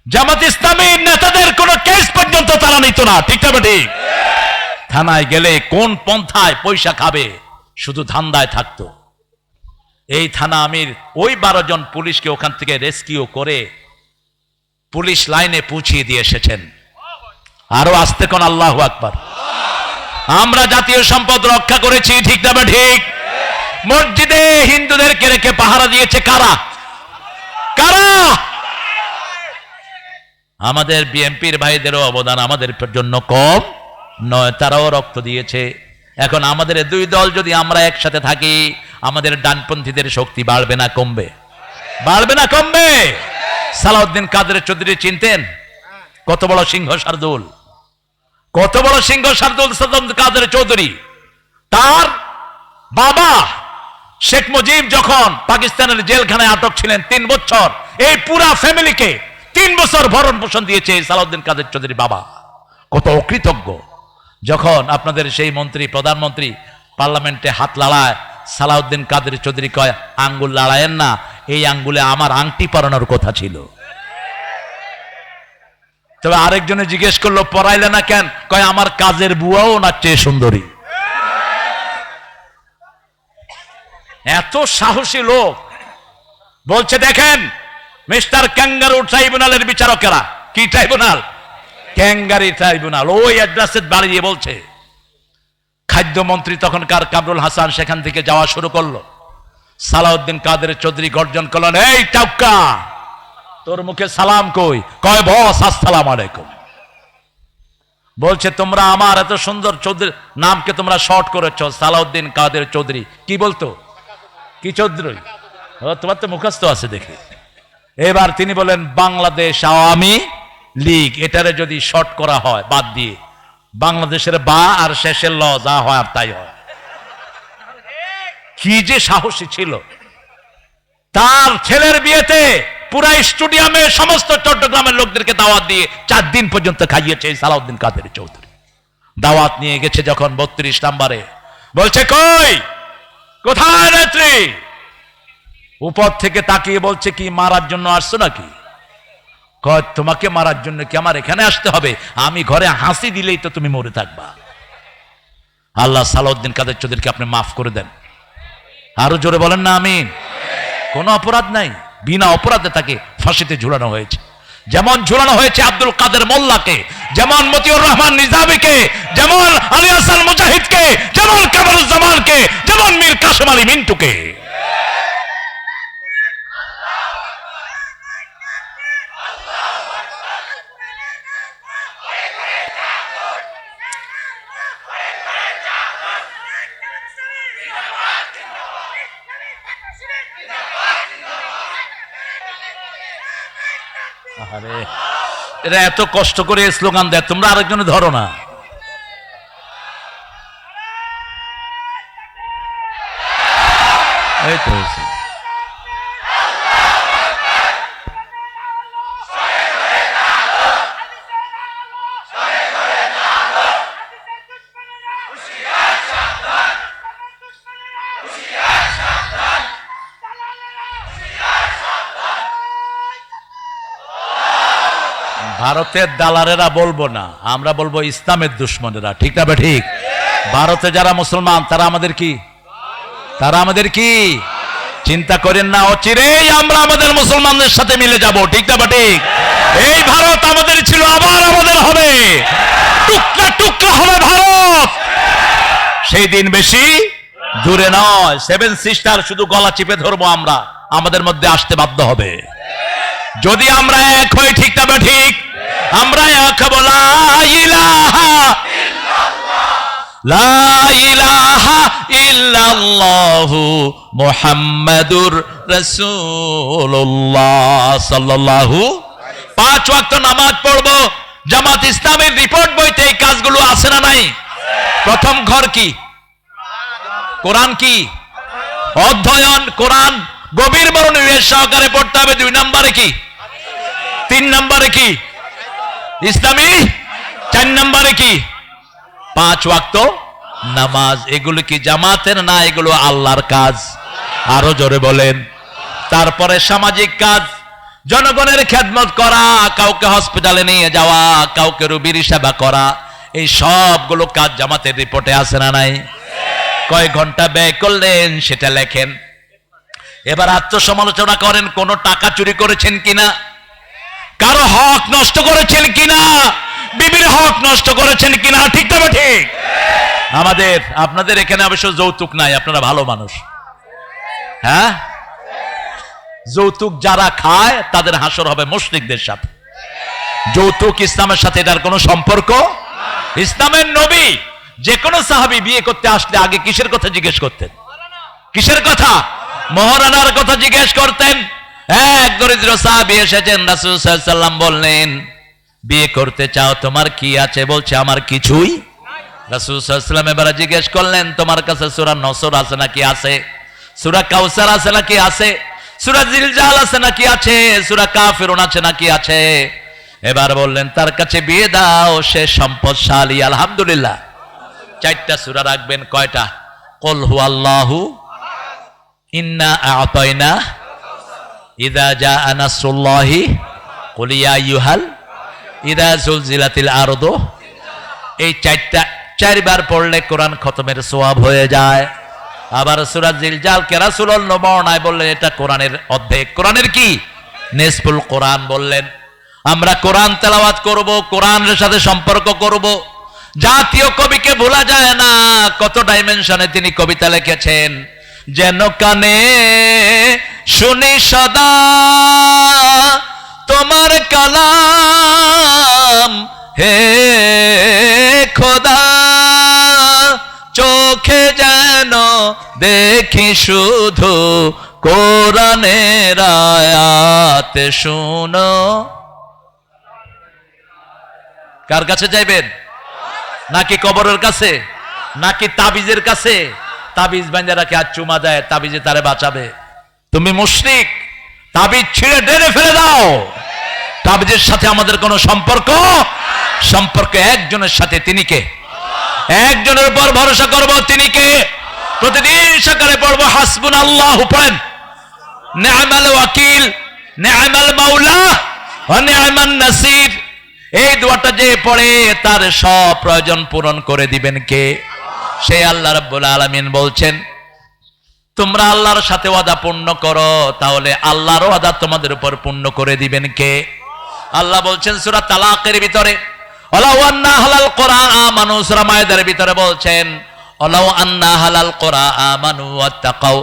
জামাত ইসলামীর নেতাদের কোন কেস পর্যন্ত তারা নিত না, ঠিক না ঠিক? থানায় গেলে কোন পন্থায় পয়সা খাবে শুধু ধান্দায় থাকতো। এই থানা আমির ওই 12 জন পুলিশকে ওখান থেকে রেস্কিউ করে পুলিশ লাইনে পৌঁছিয়ে দিয়ে এসেছেন। আরো আসতে কোন আল্লাহু আকবার। আমরা জাতীয় সম্পদ রক্ষা করেছি, ঠিক না ঠিক? মসজিদে হিন্দুদেরকে রেখে পাহারা দিয়েছে কারা? কারা? আমাদের বিএনপির ভাইদেরও অবদান আমাদের জন্য কম নয়, তারাও রক্ত দিয়েছে। এখন আমাদের দুই দল যদি আমরা একসাথে থাকি, আমাদের ডানপন্থীদের শক্তি বাড়বে না কমবে? বাড়বে না কমবে? সালাউদ্দিন কাদের চৌধুরী চিনতেন? কত বড় সিংহ শার্দুল, কত বড় সিংহ শার্দুল সালাউদ্দিন কাদের চৌধুরী। তার বাবা শেখ মুজিব যখন পাকিস্তানের জেলখানায় আটক ছিলেন 3 বছর, এই পুরা ফ্যামিলিকে 3 বছর ভরণ পোষণ দিয়েছে সালাউদ্দিন কাদের চৌধুরী বাবা। কত অকৃতজ্ঞ। যখন আপনাদের সেই মন্ত্রী, প্রধানমন্ত্রী পার্লামেন্টে হাত লড়ায়, সালাউদ্দিন কাদের চৌধুরী কয়, আঙ্গুল লড়ায়েন না, এই আঙ্গুলে আমার আংটি পরানোর কথা ছিল। তবে আরেকজনে জিজ্ঞেস করলো, পরাইলে না কেন? কয়, আমার কাজের বুয়াও না চেয়ে সুন্দরী। এত সাহসী লোক। বলছে, দেখেন মিস্টার ক্যাঙ্গারু ট্রাইব্যুনালের বিচারকেরা, কি ট্রাইব্যুনাল? ক্যাঙ্গারি ট্রাইব্যুনাল। ওই অ্যাড্রেসে দাঁড়িয়ে বলছে, খাদ্যমন্ত্রী তখনকার কামরুল হাসান সেখান থেকে যাওয়া শুরু করলো। সালাউদ্দিন কাদের চৌধুরী গর্জন করলেন, এই টাউকা, তোর মুখে সালাম কই? কয়, বস আসসালামু আলাইকুম। বলছে, তোমরা আমার এত সুন্দর চৌধুরী নামকে তোমরা শর্ট করেছো, সালাউদ্দিন কাদের চৌধুরী। কি বলতো? কি চৌধুরী? তোমার তো মুখস্থ আছে দেখি। এবার তিনি বলেন, বাংলাদেশ আওয়ামী লীগ, এটারে যদি শর্ট করা হয় বাদ দিয়ে, বাংলাদেশের বা আর শেষের ল, যা হয় আর তাই হয়। কি যে সাহসী ছিল। তার ছেলের বিয়েতে পুরা স্টেডিয়ামে সমস্ত চট্টগ্রামের লোকদেরকে দাওয়াত দিয়ে 4 দিন পর্যন্ত খাইয়েছে সালাউদ্দিন কাদের চৌধুরী। দাওয়াত নিয়ে গেছে যখন 32 নম্বরে, বলছে, কই, কোথায় নেত্রী? উপর থেকে তাকিয়ে বলছে, কি মারার জন্য আসছো নাকি? কয়, তোমাকে মারার জন্য কি আমার এখানে আসতে হবে? আমি ঘরে হাসি দিলেই তো তুমি মরে থাকবা। আল্লাহ সালাউদ্দিন কাদের চৌধুরীকে আপনি মাফ করে দেন। আরো জোরে বলেন না আমিন। কোনো অপরাধ নাই, বিনা অপরাধে তাকে ফাঁসিতে ঝুলানো হয়েছে। যেমন ঝুলানো হয়েছে আব্দুল কাদের মোল্লাকে, যেমন মতিউর রহমান নিজামীকে, যেমন আলী হাসান মুজাহিদকে, যেমন কামরুজ্জামানকে, যেমন মীর কাসেম আলী মিন্টুকে। আরে এরা এত কষ্ট করে স্লোগান দেয়, তোমরা আরেকজনে ধরো না। এই তো ভারতের দালারেরা বলবো না, আমরা বলবো ইসলামের দুশ্মনেরা। ঠিক না? ঠিক। ভারতে যারা মুসলমান তারা আমাদের কি? তারা আমাদের কি? চিন্তা করেন না, অচিরেই আমরা আমাদের মুসলমানদের সাথে মিলে যাব। ঠিক না? ঠিক। এই ভারত আমাদের ছিল, আবার আমাদের হবে, টুকরা টুকরা হবে ভারত। সেই দিন বেশি দূরে নয়। 7 সিস্টার শুধু গলা চিপে ধরবো আমরা, আমাদের মধ্যে আসতে বাধ্য হবে যদি আমরা এক হই। ঠিক না? ঠিক। আমরা এক হব, লা ইলাহা লা ইলাহা ইল্লাল্লাহু মুহাম্মাদুর রাসূলুল্লাহ সাল্লাল্লাহু। 5 ওয়াক্ত নামাজ পড়বো। জামাত ইসলামের রিপোর্ট বইতে এই কাজগুলো আছে না নাই? প্রথম ঘর কি? কোরআন কি? অধ্যয়ন। কোরআন গভীর মনোনিবেশ সহকারে পড়তে হবে। 2 নম্বরে কি? 3 নম্বরে কি? ইসলামী। 4 নম্বরে কি? 5 ওয়াক্ত নামাজ। এগুলো কি জামাতের না? এগুলো আল্লাহর কাজ। আরো জোরে বলেন। তারপরে সামাজিক কাজ, জনগণের খেদমত করা, কাউকে হসপিটালে নিয়ে যাওয়া, কাউকে রোগীর সেবা করা, এই সবগুলো কাজ জামাতের রিপোর্টে আছে না নাই? কয় ঘন্টা ব্যয় করলেন সেটা লেখেন। এবার আত্মসমালোচনা করেন, কোন টাকা চুরি করেছেন কিনা, কারো হক নষ্ট করেছেন কিনা, বিবির হক নষ্ট করেছেন কিনা। ঠিক তবে ঠিক। আমাদের আপনাদের এখানে অবশ্য যৌতুক নাই, আপনারা ভালো মানুষ। হ্যাঁ, যৌতুক যারা খায় তাদের হাসর হবে মুশরিকদের সাথে। যৌতুক ইসলামের সাথে এটার কোনো সম্পর্ক। ইসলামের নবী যে কোনো সাহাবী বিয়ে করতে আসলে আগে কিসের কথা জিজ্ঞেস করতেন? কিসের কথা? মহারানার কথা জিজ্ঞেস করতেন। এক দরিদ্র সাহাবী এসেছেন, রাসূল সাল্লাল্লাহু আলাইহি ওয়াসাল্লাম বললেন, বিয়ে করতে চাও, তোমার কি আছে? বলছে আমার কিছুই। রাসূল সাল্লাল্লাহু আলাইহি ওয়াসাল্লাম এবারে জিজ্ঞেস করলেন, তোমার কাছে সূরা নসর আছে নাকি? আছে। সূরা কাউসার আছে নাকি? আছে। সূরা জিলজাল আছে নাকি? আছে। সূরা কাফিরুন আছে নাকি? আছে। এবার বললেন, তার কাছে বিয়ে দাও, সে সম্পদশালী। আলহামদুলিল্লাহ। 4টা সূরা রাখবেন। কয়টা? কুল হুয়াল্লাহু, ইন্না আ'তাইনা, ইযা জাআ নাসরুল্লাহি, কুল ইয়া আইয়ুহাল, ইযা জুলজিলাতিল আরদু। এই 4টা 4 বার পড়লে কোরআন খতমের সওয়াব হয়ে যায়। আবার সূরা জিলজাল কে রাসূলুল্লাহ বর্ণনায় বললেন এটা কোরআনের অর্ধেক। কোরআনের কি? নিসফুল কোরআন বললেন। আমরা কোরআন তেলাওয়াত করব, কোরআনের সাথে সম্পর্ক করব। জাতীয় কবিকে ভোলা যায় না, কত ডাইমেনশনে তিনি কবিতা লিখেছেন। যেন কানে শুনি সদা তোমার কালাম, হে খোদা চোখে যেন দেখি শুধু কোরআনের আয়াত শুনো। কার কাছে যাইবেন? নাকি কবরের কাছে? নাকি তাবিজের কাছে? তাবিজ বাঁধা রাখে আর চুমা দেয়, তাবিজে তারে বাঁচাবে। তুমি মুশরিক, তাবিজ ছিঁড়ে ডেরে ফেলে দাও। তাবিজের সাথে আমাদের কোনো সম্পর্ক একজনের সাথে। তিনি কে? একজনের উপর ভরসা করব। তিনি কে? প্রতিদিন সকালে পড়বো হাসবুনাল্লাহু, পড়েন নি'মাল ওয়াকিল, নি'মাল মাওলা ওয়া নি'মান নাসির। এই দোয়াটা যে পড়ে তার সব প্রয়োজন পূরণ করে দিবেন কে? সেই আল্লাহ রাব্বুল আলামিন বলছেন, তোমরা আল্লাহর সাথে ওয়াদা পূর্ণ করো, তাহলে আল্লাহর ওয়াদা তোমাদের উপর পূর্ণ করে দিবেন কে? আল্লাহ বলছেন সূরা তালাকের ভিতরে, ওয়ালাউ আন্না হালাল কুরআ আমানু। সূরা মায়েদার ভিতরে বলছেন, ওয়ালাউ আন্না হালাল কুরআ আমানু ওয়াত্তাকাউ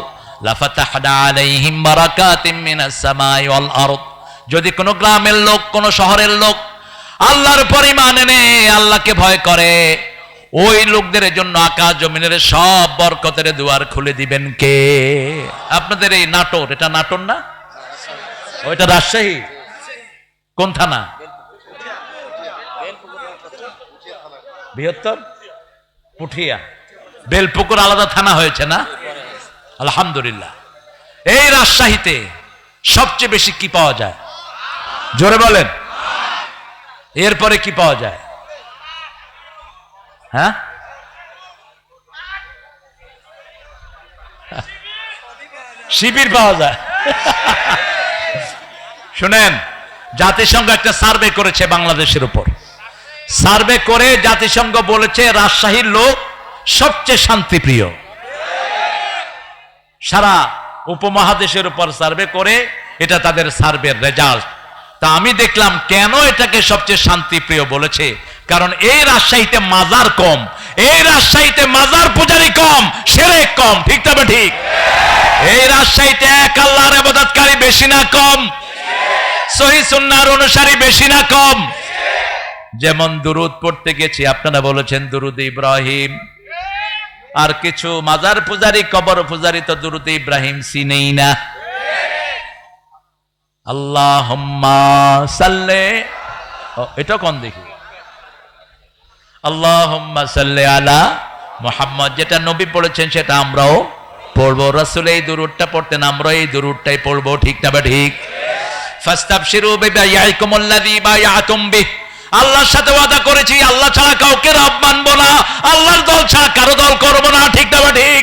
লাফাতাহনা আলাইহিম বারাকাতিম মিনাস সামাই ওয়াল আরদ। যদি কোনো গ্রামের লোক, কোনো শহরের লোক আল্লাহর উপর ঈমান এনে আল্লাহকে ভয় করে, ওই লোকদের জন্য আকাশ জমিনের সব বরকতের দুয়ার খুলে দিবেন কে? আপনাদের এই নাটোর, এটা নাটোর না? ওইটা রাজশাহী। কোন থানা? বৃহত্তর পুঠিয়া। বেলপুকুর আলাদা থানা হয়েছে না? আলহামদুলিল্লাহ। এই রাজশাহীতে সবচেয়ে বেশি কি পাওয়া যায়? জোরে বলেন। এরপরে কি পাওয়া যায়? হ্যাঁ, শিবির পাওয়া যায়। শুনেন, জাতিসংঘ একটা সার্ভে করেছে বাংলাদেশের উপর। সার্ভে করে জাতিসংঘ বলেছে রাজশাহীর লোক সবচেয়ে শান্তিপ্রিয়। সারা উপমহাদেশের উপর সার্ভে করে, এটা তাদের সার্ভের রেজাল্ট। তা আমি দেখলাম কেন এটাকে সবচেয়ে শান্তিপ্রিয় বলেছে, কারণ এই রাজশাহীতে মাজার কম, এই রাজশাহীতে মাজার পূজারি কম, শিরক কম। ঠিক তবে ঠিক। এই রাজশাহীতে এক আল্লাহর ইবাদতকারী বেশি না কম? সহিহ সুন্নাহর অনুসারী বেশি না কম? যেমন দুরুদ পড়তে গেছি, আপনারা বলেছেন দুরুদ ইব্রাহিম। আর কিছু মাজার পূজারি, কবর পূজারি তো দুরুদ ইব্রাহিম চিনেই না। আল্লাহুম্মা সাল্লি, এটা কোন দেখি? আল্লাহুম্মা সাল্লি আলা মুহাম্মদ, যেটা নবী পড়েছেন সেটা আমরাও পড়বো। রাসূল এই দুরূদটা পড়তেন, আমরা এই দুরূদটাই পড়বো। ঠিক না বা ঠিক? ফাস্তাবশিরু বিবাইয়াকুমুল্লাযী বায়াতুম বিহ। আল্লাহর সাথে ওয়াদা করেছি, আল্লাহ ছাড়া কাউকে রব মানবো না, আল্লাহর দল ছাড়া কারো দল করবো না। ঠিক না বা ঠিক?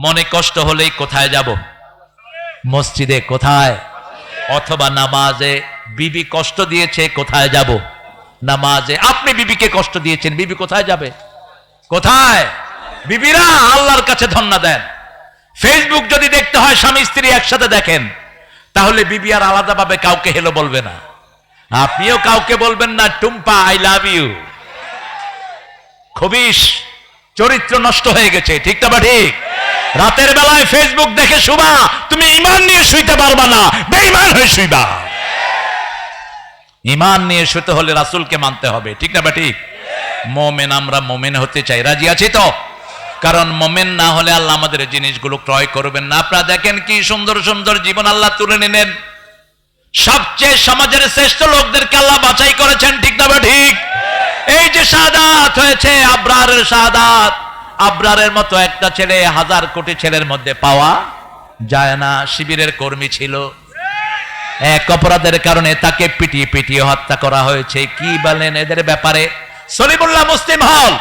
মনে কষ্ট হলেই কোথায় যাব? মসজিদে। কোথায়? অথবা নামাজে। বিবি কষ্ট দিয়েছে, কোথায় যাব? নামাজে। আপনি বিবিকে কষ্ট দিয়েছেন, বিবি কোথায় যাবে? কোথায়? বিবিরা আল্লাহর কাছে ধন্না দেন। ফেসবুক যদি দেখতে হয় স্বামী স্ত্রী একসাথে দেখেন, তাহলে বিবি আর আলাদাভাবে কাউকে হেলো বলবে না, আপনিও কাউকে বলবেন না টুম্পা আই লাভ ইউ। খবিশ চরিত্র নষ্ট হয়ে গেছে। ঠিক না বা ঠিক? রাতের বেলায় ফেসবুক দেখে শুবা, তুমি ঈমান নিয়ে শুইতে পারবা না, বেঈমান হয়ে শুইবা। ঈমান নিয়ে শুতে হলে রাসূলকে মানতে হবে। ঠিক না বা ঠিক? মোমেন, আমরা মোমেন হতে চাই, রাজি আছি তো? কারণ মোমেন না হলে আল্লাহ আমাদের জিনিসগুলো ক্রয় করবেন না। আপনারা দেখেন কি সুন্দর সুন্দর জীবন আল্লাহ তুলে নিলেন, সবচেয়ে সমাজের শ্রেষ্ঠ লোকদেরকে আল্লাহ বাছাই করেছেন, ঠিক না ঠিক? এই যে শাহাদাত হয়েছে, আবরারের শাহাদাত, আবরারের মতো একটা ছেলে 1000 কোটি ছেলের মধ্যে পাওয়া যায় না। শিবিরের কর্মী ছিল, এক অপরাধের কারণে তাকে পিটিয়ে পিটিয়ে হত্যা করা হয়েছে। কি বলেন এদের ব্যাপারে? সলিমুল্লাহ মুসলিম হল,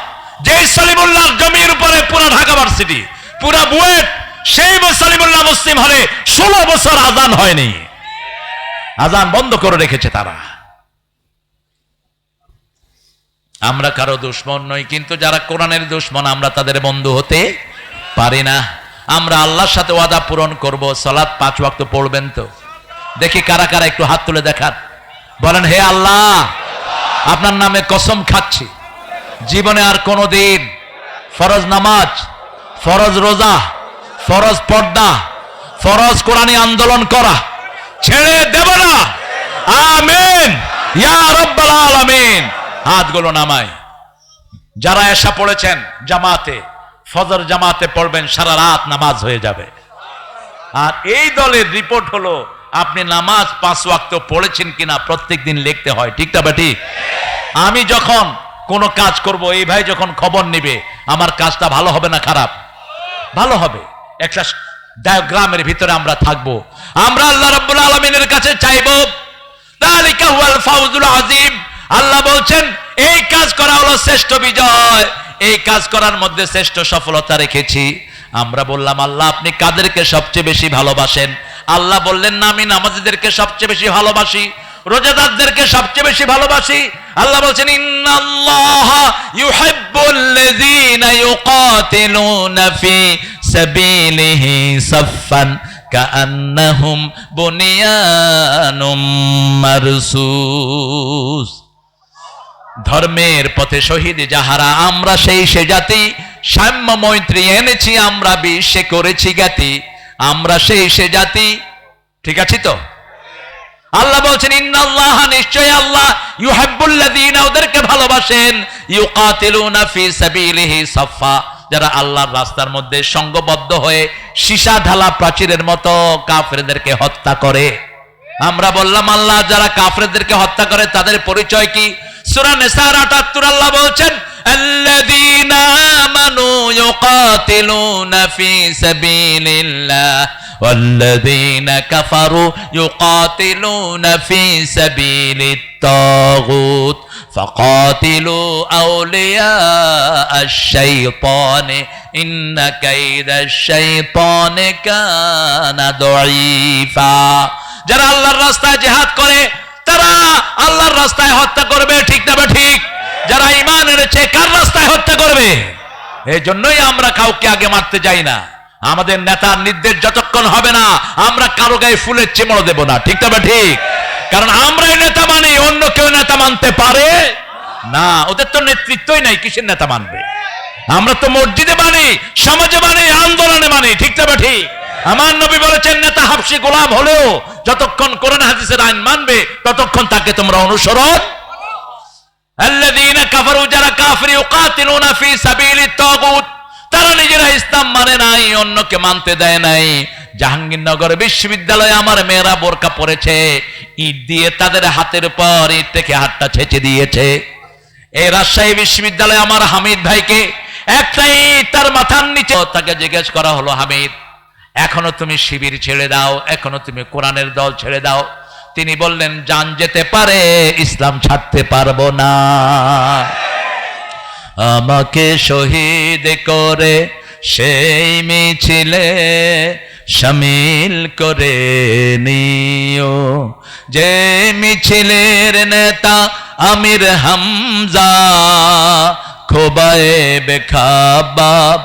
যে সলিমুল্লাহর জমির উপরে পুরো ঢাকা ভার্সিটি, পুরো বুয়েট, সেই সলিমুল্লাহ মুসলিম হলে 16 বছর আজান হয়নি, আজান বন্ধ করে রেখেছে তারা। আমরা কারো দুশমন নই, কিন্তু যারা কোরআনের দুশমন আমরা তাদের বন্ধু হতে পারি না। আমরা আল্লাহর সাথে ওয়াদা পূরণ করব, সালাত 5 ওয়াক্ত পড়বেন তো? দেখি কারা কারা একটু হাত তুলে দেখান, বলেন হে আল্লাহ, আপনার নামে কসম খাচ্ছি জীবনে আর কোনোদিন ফরজ নামাজ, ফরজ রোজা, ফরজ পর্দা, ফরজ কোরআনী আন্দোলন করা ছেড়ে দেব না। আমিন ইয়া রাব্বাল আলামিন। হাতগুলো নামাই। যারা এশা পড়েছেন জামাতে, ফজর জামাতে পড়বেন, সারা রাত নামাজ হয়ে যাবে। আর এই দলের রিপোর্ট হলো আপনি নামাজ 5 ওয়াক্ত পড়েছেন কিনা প্রত্যেকদিন লিখতে হয়, ঠিক না ঠিক? আমি যখন কোনো কাজ করব, এই ভাই যখন খবর নেবে আমার কাজটা ভালো হবে না খারাপ? ভালো হবে। একটা ডায়াগ্রামের ভিতরে আমরা থাকবো, আমরা আল্লাহ রাব্বুল আলামিনের কাছে চাইবো। যালিকা হুয়াল ফাউজুল আযীম। আল্লাহ বলছেন এই কাজ করা হলো শ্রেষ্ঠ বিজয়, এই কাজ করার মধ্যে শ্রেষ্ঠ সফলতা রেখেছি। আমরা বললাম আল্লাহ আপনি কাদেরকে সবচেয়ে বেশি ভালোবাসেন? আল্লাহ বললেন না, আমি নামাজীদেরকে সবচেয়ে বেশি ভালোবাসি, রোজাদারদেরকে সবচেয়ে বেশি ভালোবাসি। আল্লাহ বলছেন ইন্নাল্লাহা ইউহিব্বুল্লাযীনা ইউকাতিলুনা ফি সাবিলিহি সাফফান কাআন্নাহুম বুনিয়ানুম মারসুস। ধর্মের পথে শহীদ যাহারা, আমরা সেই সে জাতি, সাম্য মৈত্রী এনেছি আমরা বিশ্বে করেছি জ্ঞাতি, আমরা সেই সে জাতি, ঠিক আছে তো? আল্লাহ বলছেন ইন্নাল্লাহ, নিশ্চয় আল্লাহ, ইউহিব্বুল্লাযীনা, ওদেরকে ভালোবাসেন, ইউকাতিলুনা ফি সাবিলিহি সাফফা, যারা আল্লাহর রাস্তার মধ্যে সংঘবদ্ধ হয়ে সীসা ঢালা প্রাচীরের মতো কাফেরদেরকে হত্যা করে। আমরা বললাম আল্লাহ যারা কাফেরদেরকে হত্যা করে তাদের পরিচয় কি? সূরা নিসার ৭৮ আল্লাহ বলছেন আল্লাযীনা আমানু ইউকাতিলুনা ফি সাবিলিল্লাহ ওয়াল্লাযীনা কাফারু ইউকাতিলুনা ফি সাবিলিত তাগুত ফাকাতিলু আউলিয়া আশ-শাইতানি ইন্না কাইদাশ শাইতানি কানা দাঈফা। যারা আল্লাহর রাস্তায় জিহাদ করে তারা আল্লাহর রাস্তায় হত্যা করবে, ঠিক না ঠিক? যারা ঈমান এনেছে কার রাস্তায় হত্যা করবে? এই জন্যই আমরা কাউকে আগে মারতে যাই না। আমাদের নেতার নির্দেশ যতক্ষণ হবে না আমরা কারো গায়ে ফুলের চিমড় দেব না, ঠিক না ঠিক? কারণ আমরাই নেতা মানি, অন্য কেউ নেতা মানতে পারে না। ওদের তো নেতৃত্বই নাই, কিসের নেতা মানবে? আমরা তো মসজিদে মানি, সমাজে মানি, আন্দোলনে মানি, ঠিক না ঠিক? আমার নবী বলেছেন নেতা হাবশী গোলাম হলেও যতক্ষণ কোরআন হাদিসের আইন মানবে ততক্ষণ তাকে তোমরা অনুসরণ। আল্লাযীনা কাফারু, যারা কাফির, ইউকাতিলুনা ফি সাবিলিত তাগুত, তারা নিজেরা ইসলাম মানে নাই, অন্যকে মানতে দেয় নাই। জাহাঙ্গীরনগর বিশ্ববিদ্যালয়ে আমার মেয়েরা বোরকা পরেছে, ইট দিয়ে তাদের হাতের উপর ইট থেকে হাতটা ছেঁচে দিয়েছে। এই রাজশাহী বিশ্ববিদ্যালয়ে আমার হামিদ ভাইকে একটা ইট তার মাথার নিচে, তাকে জিজ্ঞেস করা হলো হামিদ এখনো তুমি শিবির ছেড়ে দাও, এখনো তুমি কোরআনের দল ছেড়ে দাও? তিনি বললেন জান যেতে পারে, ইসলাম ছাড়তে পারবো না। আমাকে শহীদ করে সেই মিছিলে শামিল করে নিও, যে মিছিলের নেতা আমির হামজা, খোবায়েবে খাবাব,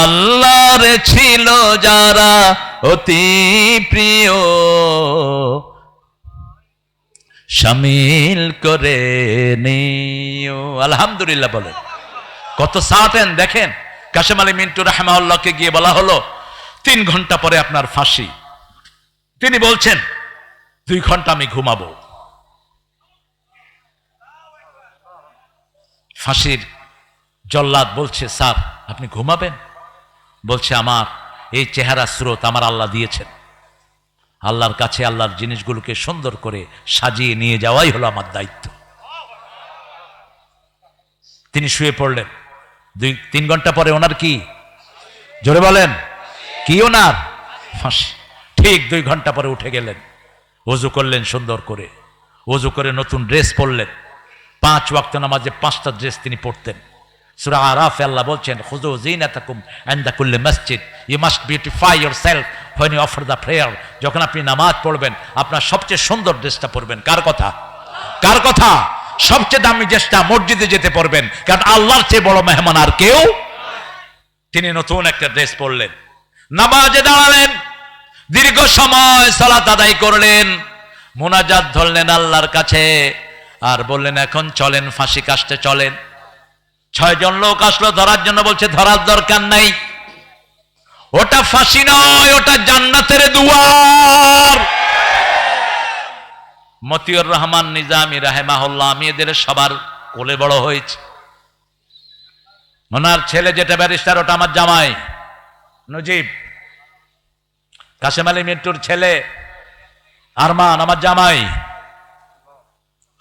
আল্লাহর ছিল যারা অতি প্রিয়, শামিল করে নিও। আলহামদুলিল্লাহ বলেন। কত সাটেন দেখেন। কাশেম আলী মিন্টু রাহমাহুল্লাহকে গিয়ে বলা হলো 3 ঘন্টা পরে আপনার ফাঁসি। তিনি বলছেন 2 ঘন্টা আমি ঘুমাবো। ফাঁসির জল্লাদ বলছে, স্যার আপনি ঘুমাবেন? বলছে, আমার এই চেহারা স্রোত আমার আল্লাহ দিয়েছেন, আল্লাহর কাছে আল্লাহর জিনিসগুলোকে সুন্দর করে সাজিয়ে নিয়ে যাওয়াই হলো আমার দায়িত্ব। তিনি শুয়ে পড়লেন। 2-3 ঘন্টা পরে ওনার কি, জোরে বলেন, কি ওনার ফাঁসি। ঠিক 2 ঘন্টা পরে উঠে গেলেন, ওযু করলেন সুন্দর করে, ওযু করে নতুন ড্রেস পরলেন। 5 ওয়াক্ত নামাজে 5টা ড্রেস তিনি পড়তেন। সূরা আরাফে আল্লাহ বলছেন, খুযু যিনাতাকুম ইনদা কুল্লি মসজিদ, you must beautify yourself when you offer the prayer। যখন আপনি নামাজ পড়বেন আপনার সবচেয়ে সুন্দর ড্রেসটা পরবেন। কার কথা? কার কথা? সবচেয়ে দামি ড্রেসটা মসজিদে যেতে পরবেন, কারণ আল্লাহর চেয়ে বড় মেহমান আর কেউ। তিনি নতুন একটা ড্রেস পরলেন, নামাজে দাঁড়ালেন, দীর্ঘ সময় সালাত আদায় করলেন, মুনাজাত ধরলেন আল্লাহর কাছে, আর বললেন এখন চলেন ফাঁসি কাস্টে চলেন। 6 জন লোক আসলো ধরার জন্য, বলছে ধরার দরকার নাই, ওটা ফাঁসি নয়, ওটা জান্নাতের দুয়ার। মতিউর রহমান নিজামী রাহিমাহুল্লাহ, আমি এদের সবার কোলে বড় হয়েছে। ওনার ছেলে যেটা ব্যারিস্টার, ওটা আমার জামাই নজিব। কাশেম আলী মিন্টুর ছেলে আরমান আমার জামাই।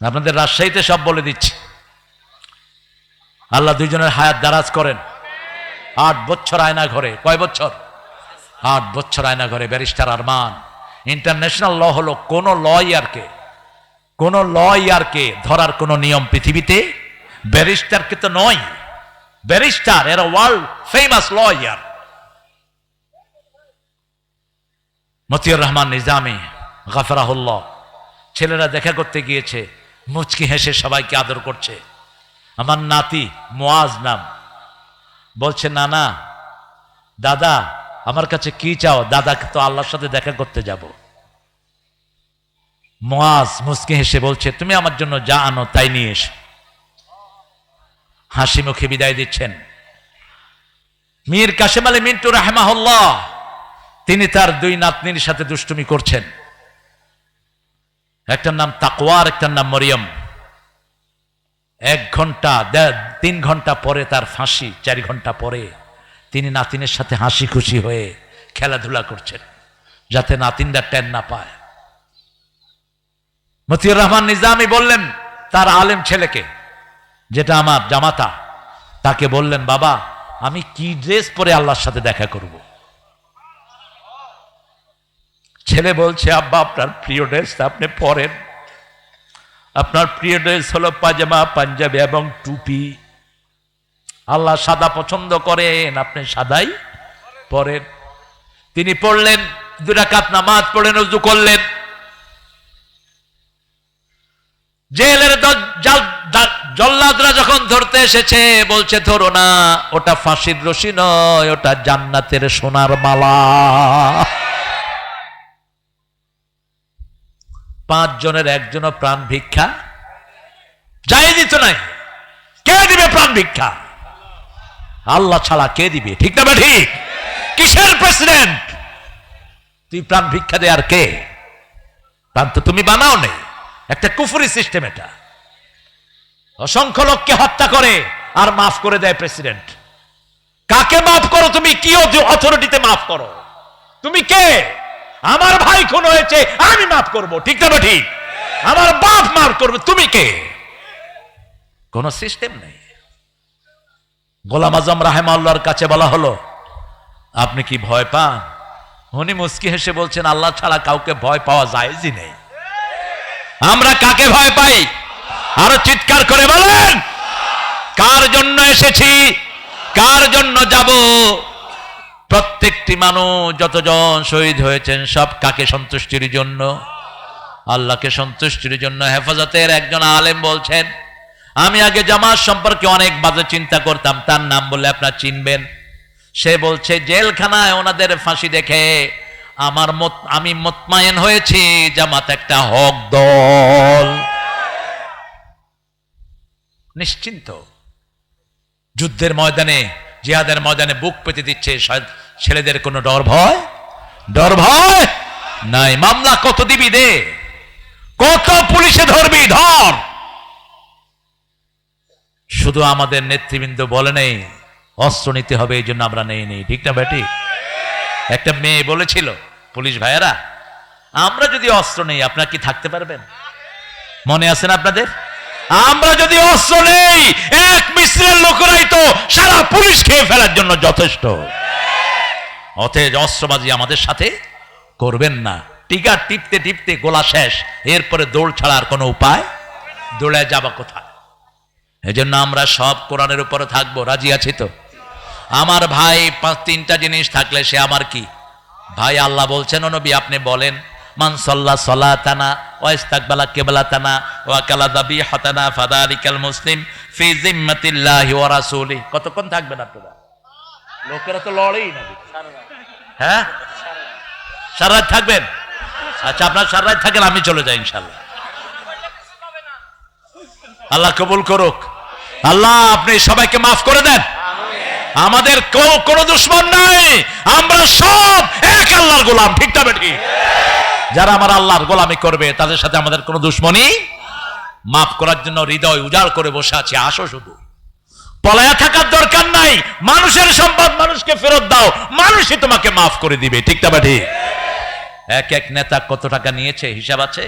আপনাদের রাজশাহীতে সব বলে দিচ্ছি। আল্লাহ 2 জনের হায়াত দারাজ করেন। 8 বছর আয়না ঘরে, কয় বছর? 8 বছর আয়না ঘরে ব্যারিস্টার আরমান। ইন্টারন্যাশনাল ল হলো কোন লয়ারকে ধরার কোন নিয়ম পৃথিবীতে ব্যারিস্টারকে তো নয়। ব্যারিস্টার এরা world famous lawyer. Motiur Rahman Nizami গাফরাহুল্লাহ, ছেলেরা দেখা করতে গিয়েছে, মুচকি হেসে সবাইকে আদর করছে। আমার নাতি মুয়াজ নাম, বলছে না না দাদা আমার কাছে কি চাও? দাদাকে তো আল্লাহর সাথে দেখা করতে যাব। মুয়াজ মুচকি হেসে বলছে, তুমি আমার জন্য যা আনো তাই নিয়ে এসো। হাসি মুখে বিদায় দিচ্ছেন। মীর কাশেম আলী মিন্টু রাহিমাহুল্লাহ, তিনি তার 2 নাতনির সাথে দুষ্টুমি করছেন। একটার নাম তাকওয়া, একটার নাম মরিয়ম। 1 ঘন্টা 3 ঘন্টা পরে তার ফাঁসি, 4 ঘন্টা পরে তিনি নাতিনের সাথে হাসি খুশি হয়ে খেলাধুলা করছেন, যাতে নাতিনরা টেন না পায়। মতিউর রহমান নিজামী বললেন তার আলেম ছেলেকে, যেটা আমার জামাতা, তাকে বললেন, বাবা আমি কি ড্রেস পরে আল্লাহর সাথে দেখা করব? ছেলে বলছে, আব্বা আপনার প্রিয় ড্রেসটা আপনি পরেন। আপনার প্রিয় ড্রেস হলো পাজামা, পাঞ্জাবি এবং টুপি। আল্লাহ সাদা পছন্দ করেন, আপনি সাদাই পরেন। তিনি পড়লেন, 2 রাকাত নামাজ পড়লেন, ওযু করলেন। জেলের জল্লাদরা যখন ধরতে এসেছে, বলছে ধরো না, ওটা ফাঁসির রশি নয়, ওটা জান্নাতের সোনার মালা। 5 জনের 1 জনও প্রাণ ভিক্ষা যাই দিত নাই। কে দিবে প্রাণ ভিক্ষা? আল্লাহ ছাড়া কে দিবে? ঠিক না ঠিক? কিসের প্রেসিডেন্ট তুই প্রাণ ভিক্ষা দে? আর কে? প্রাণ তো তুমি বানাও নেই, একটা কুফরি সিস্টেম এটা। অসংখ্য লোককে হত্যা করে আর মাফ করে দেয় প্রেসিডেন্ট। কাকে মাফ করো তুমি? কি অথরিটিতে মাফ করো? তুমি কে? আমার ভাই খুন হয়েছে আমি মাফ করব, ঠিক না ঠিক? আমার বাপ মাফ করবে, তুমি কে? কোন সিস্টেম নেই। গোলাম আজম রাহিমাহুল্লাহর কাছে বলা হলো, আপনি কি ভয় পান? উনি মুস্কি হেসে বলছেন, আল্লাহ ছাড়া কাউকে ভয় পাওয়া জায়েজই নেই। আমরা কাকে ভয় পাই? আরো চিৎকার করে বলেন, কার জন্য এসেছি, কার জন্য যাব? প্রত্যেকটি মানুষ যতজন শহীদ হয়েছেন সব কাকে সন্তুষ্টির জন্য? আল্লাহকে সন্তুষ্টির জন্য। হেফাজতের একজন আলেম বলছেন, আমি আগে জামাত সম্পর্কে অনেক বাজে চিন্তা করতাম, তার নাম বললে আপনারা চিনবেন। সে বলছে, জেলখানায় ওনাদের ফাঁসি দেখে আমি মুতমাইন হয়েছি জামাত একটা হক দল। নিশ্চিন্ত যুদ্ধের ময়দানে, জিহাদের ময়দানে বুক পেতে দিচ্ছে ছেলেদের কোনো ডর ভয় নাই। মামলা কত দিবি দে, কত পুলিশে ধরবি ধর, শুধু আমাদের নেতৃবৃন্দ বলে নেই অস্ত্র নিতে হবে, এই জন্য আমরা নেই নেই, ঠিক না বেটি? একটা মেয়ে বলেছিল, পুলিশ ভাইয়েরা, আমরা যদি অস্ত্র নেই আপনারা কি থাকতে পারবেন? মনে আছে না আপনাদের? আমরা যদি অস্ত্র নেই, এক মিশ্রের লোকেরাই তো সারা পুলিশ খেয়ে ফেলার জন্য যথেষ্ট। অতএব অস্ত্রবাজি আমাদের সাথে করবেন না। টিকা টিপতে টিপতে গোলা শেষ, এরপরে দৌড় ছাড়ার কোনো উপায়, দৌড়ে যাবা কোথায়? এজন্য আমরা সব কোরআনের উপরে থাকবো, রাজি আছি তো? আমার ভাই 5-3টা জিনিস থাকলে সে আমার কি ভাই? আল্লাহ বলছেন, ও নবী আপনি বলেন, মান সাল্লা সালাতানা ওয়া ইস্তাকবালা কিবলাতানা ওয়া কালা যাবিহাতানা ফাযালিকাল মুসলিম ফি জিম্মাতিল্লাহি ওয়া রাসূলিহি। কতক্ষণ থাকবেন আপনারা? লোকেরা তো লড়েই না। হ্যাঁ, সারা রাত থাকবেন? আচ্ছা, আপনারা সারা রাত থাকেন, আমি চলে যাই ইনশাআল্লাহ। আল্লাহ কবুল করুক। আল্লাহ আপনি সবাইকে মাফ করে দেন। আমাদের কোনো দুশমন নাই, আমরা সব এক আল্লাহর গোলাম, ঠিক না বেটি? যারা আমার আল্লাহর গোলামি করবে তাদের সাথে আমাদের কোনো দুশমনি। মাফ করার জন্য হৃদয় উজাড় করে বসে আছে। আসো, শুধু পলায়া থাকার দরকার নাই। মানুষের সম্পদ মানুষকে ফেরত দাও, মানুষই তোমাকে মাফ করে দিবে, ঠিক না বেটি? এক এক নেতা কত টাকা নিয়েছে হিসাব আছে?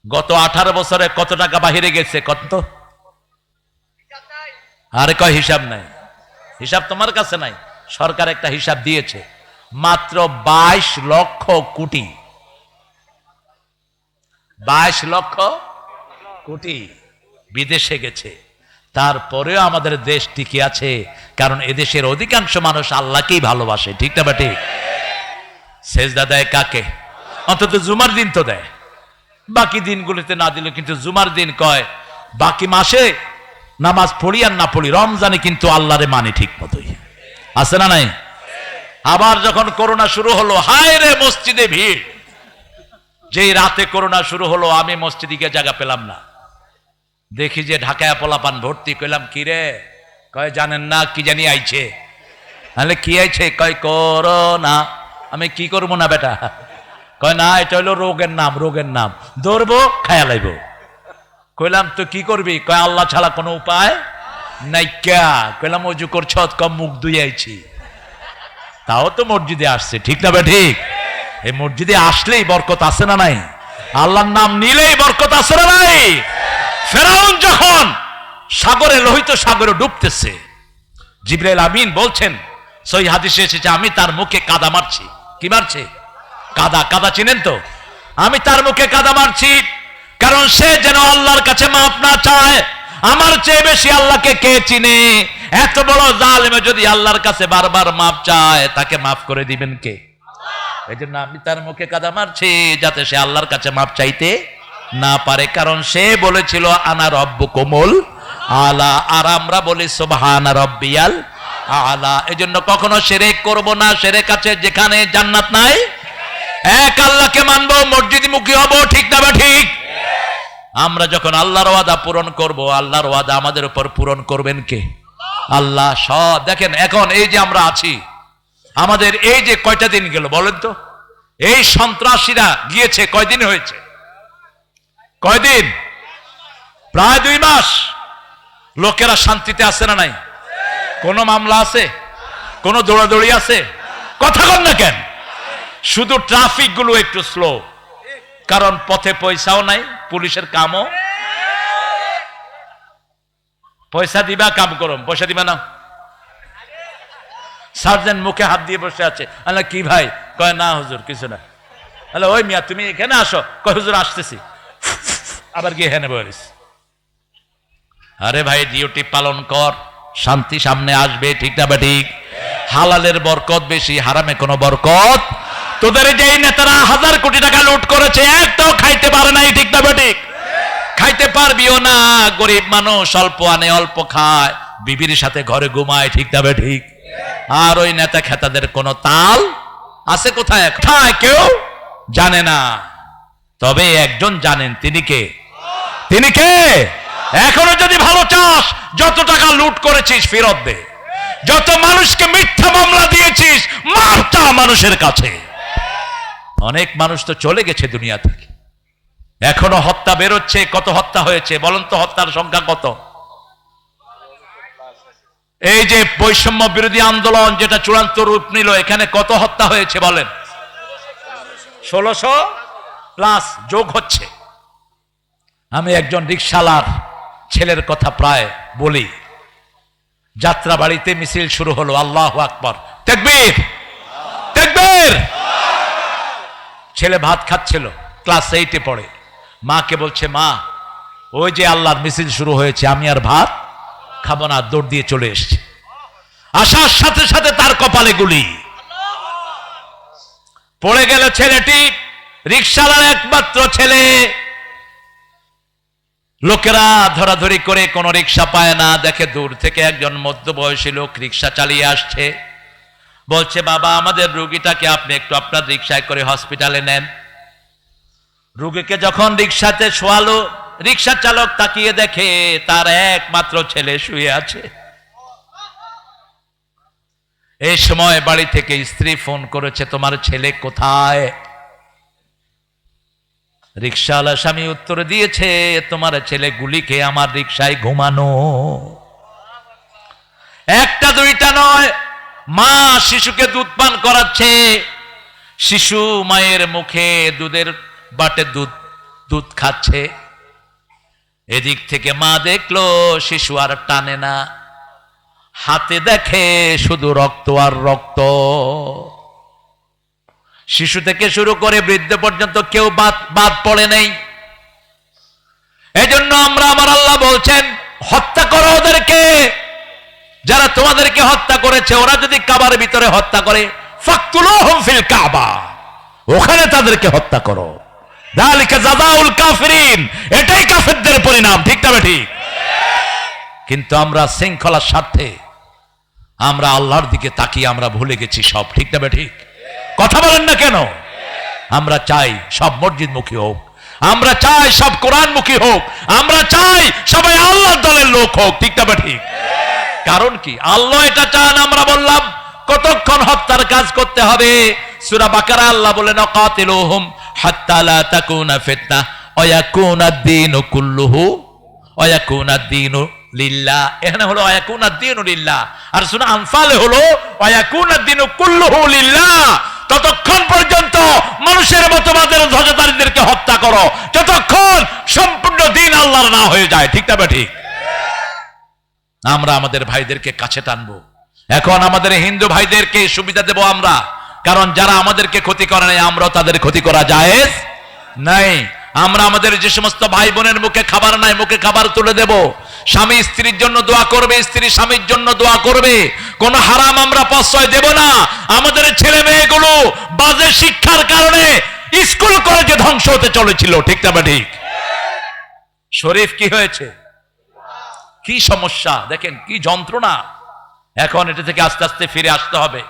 গত 18 বছরে কত টাকা বাহিরে গেছে? কত? আরে কয় হিসাব নাই। হিসাব তোমার কাছে নাই, সরকার একটা হিসাব দিয়েছে, মাত্র 22 লক্ষ কোটি। 22 লক্ষ কোটি বিদেশে গেছে। তারপরেও আমাদের দেশ টিকে আছে, কারণ এদেশের অধিকাংশ মানুষ আল্লাহকেই ভালোবাসে, ঠিক না ঠিক? সেজদা দেয় কাকে? অন্তত জুমার দিন তো দেয়, বাকি দিনগুলিতে না দিল, কিন্তু জুমার দিন কয় বাকি মাসে নামাজ পড়ি আর না পড়ি, রমজানে কিন্তু আল্লাহরে মানে ঠিক মতোই। আছে না নাই? আবার যখন করোনা শুরু হলো, হায় রে মসজিদে ভিড়। যেই রাতে করোনা শুরু হলো, আমি মসজিদে গিয়ে জায়গা পেলাম না। দেখি যে ঢাকায় পোলাপান ভর্তি। কইলাম কি রে? কয় জানেন না কি জানি আইছে। তাহলে কি আইছে? কয় করোনা। আমি কি করবো না বেটা? কয় না, এটা হলো রোগের নাম, রোগের নাম, ধরবো খায়া লাইব। কইলাম তো কি করবি? কয় আল্লাহ ছাড়া কোনো উপায় নাই। ক্যা? কইলাম অজু করছ? কম মুখ ধুই আইছি। তাও তো মসজিদে আসছে, ঠিক না বে ঠিক? এই মসজিদে আসলেই বরকত আছে না নাই? আল্লাহর নাম নিলেই বরকত আছে না নাই? ফেরাউন যখন সাগরে, লোহিত সাগরে ডুবতেছে, জিবরাইল আমিন বলছেন, সহিহ হাদিসে এসেছে, আমি তার মুখে কাদা মারছি। কি মারছে? কাদা। কাদা চিনেন তো? আমি তার মুখে কাদা মারছি, কারণ সে যেন আল্লাহর কাছে মাফ না চায়। আমার চেয়ে বেশি আল্লাহকে কে চিনে? এত বড় জালেমে যদি আল্লাহর কাছে বারবার মাফ চায়, তাকে মাফ করে দিবেন কে? এই জন্য আমি তার মুখে কাদা মারছি, যাতে সে আল্লাহর কাছে মাফ চাইতে না পারে, কারণ সে বলেছিল আনা রব্বুকুমুল আলা, আর আমরা বলি সুবহানা রাব্বিয়াল আলা। এজন্য কখনো শিরক করব না। শিরক আছে যেখানে, জান্নাত নাই। এক আল্লাহকে মানবো, মসজিদ মুখী হব, ঠিক না বা ঠিক? আমরা যখন আল্লাহর ওয়াদা পূরণ করব, আল্লাহর ওয়াদা আমাদের উপর পূরণ করবেন কে? আল্লাহ। সব দেখেন, এখন এই যে আমরা আছি, আমাদের এই যে কয়টা দিন গেল বলেন তো? এই সন্ত্রাসীরা গিয়েছে, কয়দিন হয়েছে? কয়দিন? প্রায় 2 মাস। লোকেরা শান্তিতে আছে না নাই? কোন মামলা আছে? কোন দৌড়াদৌড়ি আছে? কথা বল না কেন? শুধু ট্রাফিক গুলো একটু স্লো, কারণ পথে পয়সাও নাই, পুলিশের কামও। পয়সা দিবা, কাম করো, পয়সা দিবা না। সার্জেন্ট মুখে হাত দিয়ে বসে আছে। আল্লাহ কি ভাই? কয় না হুজুর কিছু না। আল্লাহ ওই মিয়া তুমি এখানে আসো। কয় হুজুর আসতেছি। আবার গিয়ে হেনে বলিস। আরে ভাই, ডিউটি পালন কর, শান্তি সামনে আসবে, ঠিক না বা ঠিক? হালালের বরকত বেশি, হারামে কোনো বরকত। তোদের যেই নেতারা 1000 কোটি টাকা লুট করেছে, একটাও খাইতে পারে নাই, ঠিক না বা ঠিক? খাইতে পারবিও না। গরিব মানুষ অল্প আনে, অল্প খায়, বিবির সাথে ঘরে ঘুমায়, ঠিক না বা ঠিক? আর ওই নেতা খেতাদের কোনো তাল আছে কোথায়? কোথায় কেউ জানে না। তবে একজন জানেন, তিনি কে? তিনি কে? এখনো যদি ভালো চাস, যত টাকা লুট করেছিস ফেরত দে। যত মানুষকে মিথ্যা মামলা দিয়েছিস, মাফ চা মানুষের কাছে। অনেক মানুষ তো চলে গেছে দুনিয়া থেকে, এখনো হত্যা বেরোচ্ছে। কত হত্যা হয়েছে বলেন তো? হত্যার সংখ্যা কত? এই যে বৈষম্য বিরোধী আন্দোলন যেটা চূড়ান্ত রূপ নিল, এখানে কত হত্যা হয়েছে বলেন? 1600 প্লাস যোগ হচ্ছে। আমি একজন রিকশালার ছেলের কথা প্রায় বলি। যাত্রা বাড়িতে মিছিল শুরু হলো, আল্লাহু আকবার, তাকবীর তাকবীর। ছেলে ভাত খাচ্ছিল, ক্লাস 8-এ পড়ে। মাকে বলছে, মা ওই যে আল্লাহর মিছিল শুরু হয়েছে, আমি আর ভাত খাবো না। দৌড় দিয়ে চলে এসছে। আসার সাথে সাথে তার কপালে গুলি পড়ে গেল। ছেলেটি রিকশালার একমাত্র ছেলে। লোকেরা ধরাধরি করে কোন রিকশা পায় না, দেখে দূর থেকে একজন মধ্যবয়সী লোক রিকশা চালিয়ে আসছে। বলছে, বাবা আমাদের রুগীটাকে আপনি একটু আপনার রিকশায় করে হসপিটালে নেন। রুগীকে যখন রিকশাতে শোয়ালো, রিকশা চালক তাকিয়ে দেখে তার একমাত্র ছেলে শুয়ে আছে। এই সময় বাড়ি থেকে স্ত্রী ফোন করেছে, তোমার ছেলে কোথায়? রিকশাওয়ালা স্বামী উত্তর দিয়েছে, তোমার ছেলে গুলি খেয়ে আমার রিকশায় ঘুমানো। একটা দুইটা নয়, মা শিশুকে দুধ পান করাচ্ছে। শিশু মায়ের মুখে দুধের বাটে দুধ খাচ্ছে। এদিক থেকে মা দেখলো শিশু আর টানে না, হাতে দেখে শুধু রক্ত আর রক্ত। শিশু থেকে শুরু করে বৃদ্ধ পর্যন্ত কেউ বাদ পড়ে নেই। এজন্য আমার আল্লাহ বলছেন, হত্যা করো ওদেরকে। যারা তোমাদেরকে হত্যা করেছে, ওরা যদি কাবার ভিতরে হত্যা করে, ফাকতুলুহুম ফিল কাবা, ওখানে তাদেরকে হত্যা করো। যালিকা জাযাউল কাফিরিন, এটাই কাফেরদের পরিণাম। ঠিক না ঠিক? কিন্তু আমরা শৃঙ্খলার স্বার্থে আমরা আল্লাহর দিকে তাকিয়ে আমরা ভুলে গেছি সব। ঠিক না ঠিক? কথা বলেন না কেন? আমরা চাই সব মসজিদমুখী হোক, আমরা চাই সব কোরআনমুখী হোক, আমরা চাই সবাই আল্লাহর দলের লোক হোক। ঠিক না ঠিক? কারণ কি? আল্লাহ এটা চান। আমরা বললাম কতক্ষণ হত্যার কাজ করতে হবে। সূরা বাকারা আল্লাহ বলেন, কাতিলুহুম হাত্তা লা তাকুনা ফিতনাহ ওয়া ইয়াকুনাদ-দীনু কুল্লুহু ওয়া ইয়াকুনাদ-দীনু লিল্লাহ। এখানে হলো ওয়া ইয়াকুনাদ-দীনু লিল্লাহ, আর সূরা আনফালে হলো ওয়া ইয়াকুনাদ-দীনু কুল্লুহু লিল্লাহ। ততক্ষণ পর্যন্ত মানুষের মতবাদের ধ্বজাধারীদেরকে হত্যা করো, যতক্ষণ সম্পূর্ণ দিন আল্লাহর না হয়ে যায়। ঠিক না ঠিক? আমরা আমাদের ভাইদেরকে কাছে টানবো। এখন আমাদের হিন্দু ভাইদেরকে সুবিধা দেব আমরা, কারণ যারা আমাদেরকে ক্ষতি করে নাই, আমরাও তাদের ক্ষতি করা জায়েজ নাই। আমরা আমাদের যে সমস্ত ভাই বোনের মুখে খাবার নাই, মুখে খাবার তুলে দেব। স্বামী স্ত্রীর জন্য দোয়া করবে, স্ত্রী স্বামীর জন্য দোয়া করবে। কোন হারাম আমরা প্রশ্রয় দেব না। আমাদের ছেলে মেয়েগুলো বাজে শিক্ষার কারণে স্কুল কলেজে ধ্বংস হতে চলেছিল। ঠিক না ঠিক? শরীফ কি হয়েছে? কি সমস্যা দেখেন, কি যন্ত্রণা। এখন এটা থেকে আস্তে আস্তে ফিরে আসতে হবে।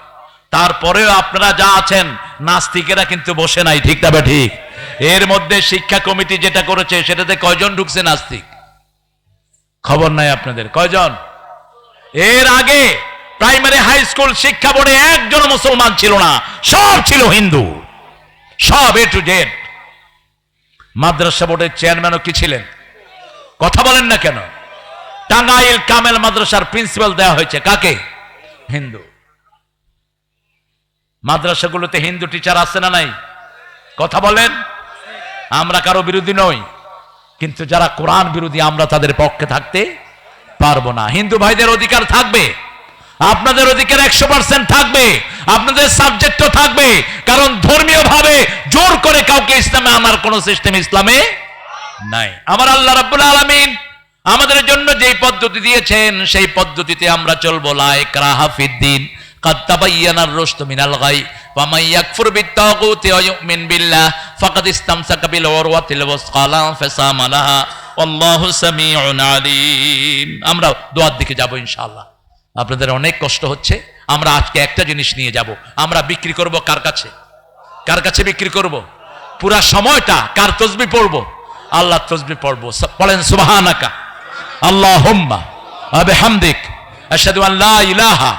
তারপরেও আপনারা যা আছেন, নাস্তিকেরা কিন্তু বসে নাই। ঠিক না ঠিক? এর মধ্যে শিক্ষা কমিটি যেটা করেছে, সেটাতে কয়জন ঢুকছে নাস্তিক? খবর নাই আপনাদের? কয়জন? এর আগে প্রাইমারি হাই স্কুল শিক্ষা বোর্ডে একজন মুসলমান ছিল না, সব ছিল হিন্দু, সব এ টু জেড। মাদ্রাসা বোর্ডের চেয়ারম্যানও কি ছিলেন? কথা বলেন না কেন? টাঙ্গাইল কামেল মাদ্রাসার প্রিন্সিপাল দেওয়া হয়েছে কাকে? হিন্দু। মাদ্রাসাগুলোতে হিন্দু টিচার আছে না নাই? কথা বলেন। আমরা কারো বিরোধী নই, কিন্তু যারা কোরআন বিরোধী, আমরা তাদের পক্ষে থাকতে পারবো না। হিন্দু ভাইদের অধিকার থাকবে, আপনাদের অধিকার 100% থাকবে, আপনাদের সাবজেক্টও থাকবে। কারণ ধর্মীয় ভাবে জোর করে কাউকে ইসলামে আনার কোন সিস্টেম ইসলামে নাই। আমার আল্লাহ রাব্বুল আলামিন আমাদের জন্য যেই পদ্ধতি দিয়েছেন, সেই পদ্ধতিতে আমরা চলবো। লা ইকরাহা ফিদ্দিন, কাদ তাবায়্যানার রুশদু মিনাল গাই, ওয়া মান ইয়াকফুর বিত-তাগুতি ওয়া ইউমিন বিল্লাহ ফাকাদ ইসতামসাকা বিল উরওয়াতিল ওয়াসকা লা ইনফিসামা লাহা ওয়াল্লাহু সামিউন আলীম। আমরা দোয়ার দিকে যাব ইনশাআল্লাহ। আপনাদের অনেক কষ্ট হচ্ছে। আমরা আজকে একটা জিনিস নিয়ে যাব। আমরা বিক্রি করব কার কাছে? কার কাছে বিক্রি করব? পুরা সময়টা কার তাসবিহ পড়ব? আল্লাহর তাসবিহ পড়ব। পড়েন সুবহানাকা আল্লাহুম্মা ওয়া বিহামদিক আশহাদু আন লা ইলাহা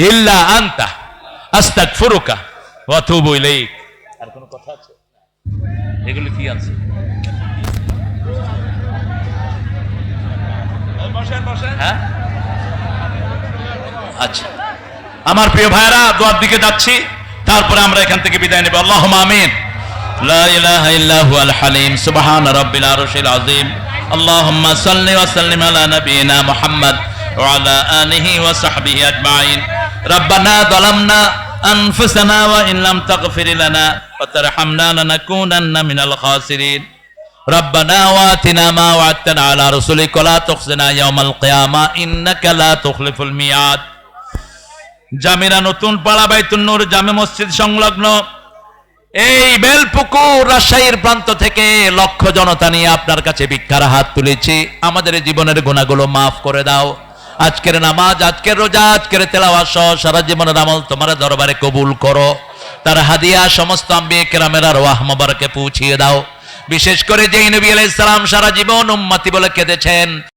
ইল্লা আনতা আস্তাগফিরুকা ওয়া আতুবু ইলাইক। আর কোন কথা আছে? এগুলো কি আছে? বসেন বসেন। হ্যাঁ, আচ্ছা, আমার প্রিয় ভাইরা, দোয়ার দিকে যাচ্ছি, তারপরে আমরা এখান থেকে বিদায় নেব। আল্লাহুম্মা আমিন। লা ইলাহা ইল্লা হুয়াল হালিম, সুবহান রাব্বিল আরশিল আযীম। আল্লাহুম্মা সাল্লি ওয়া সাল্লিম আলা নাবিয়িনা মুহাম্মদ ওয়া আলা আলিহি ওয়া সাহবিহি আজমাইন। রব্বানা যালামনা আনফুসানা ওয়া ইন লাম তাগফির লানা ওয়া তারহামনা লানাকুনান্না মিনাল খাসিরিন। রব্বানা ওয়াতিনা মা ওয়া'আদতানা আলা রাসূলিকা লা তুখজিনা ইয়াওমাল কিয়ামা ইন্নাকা লা তুখলিফুল মিয়াদ। জামিরা নতুন পাড়া বাইতুন নূর জামে মসজিদ সংলগ্ন এই বেলপুকুর রাজশাহীর প্রান্ত থেকে লক্ষ জনতা নিয়ে আপনার কাছে ভিক্ষার হাত তুলেছি। আমাদের জীবনের গুনাহগুলো মাফ করে দাও। আজকের নামাজ, আজকের রোজা, আজকের তেলাওয়াত সহ সারা জীবনের আমল তোমার দরবারে কবুল করো। তার হাদিয়া সমস্ত আম্বিয়া কেরামের আরওয়াহ মোবারকে পৌঁছিয়ে দাও। বিশেষ করে যেই নবী আলাইহিস সালাম সারা জীবন উম্মতি বলে কেঁদেছেন,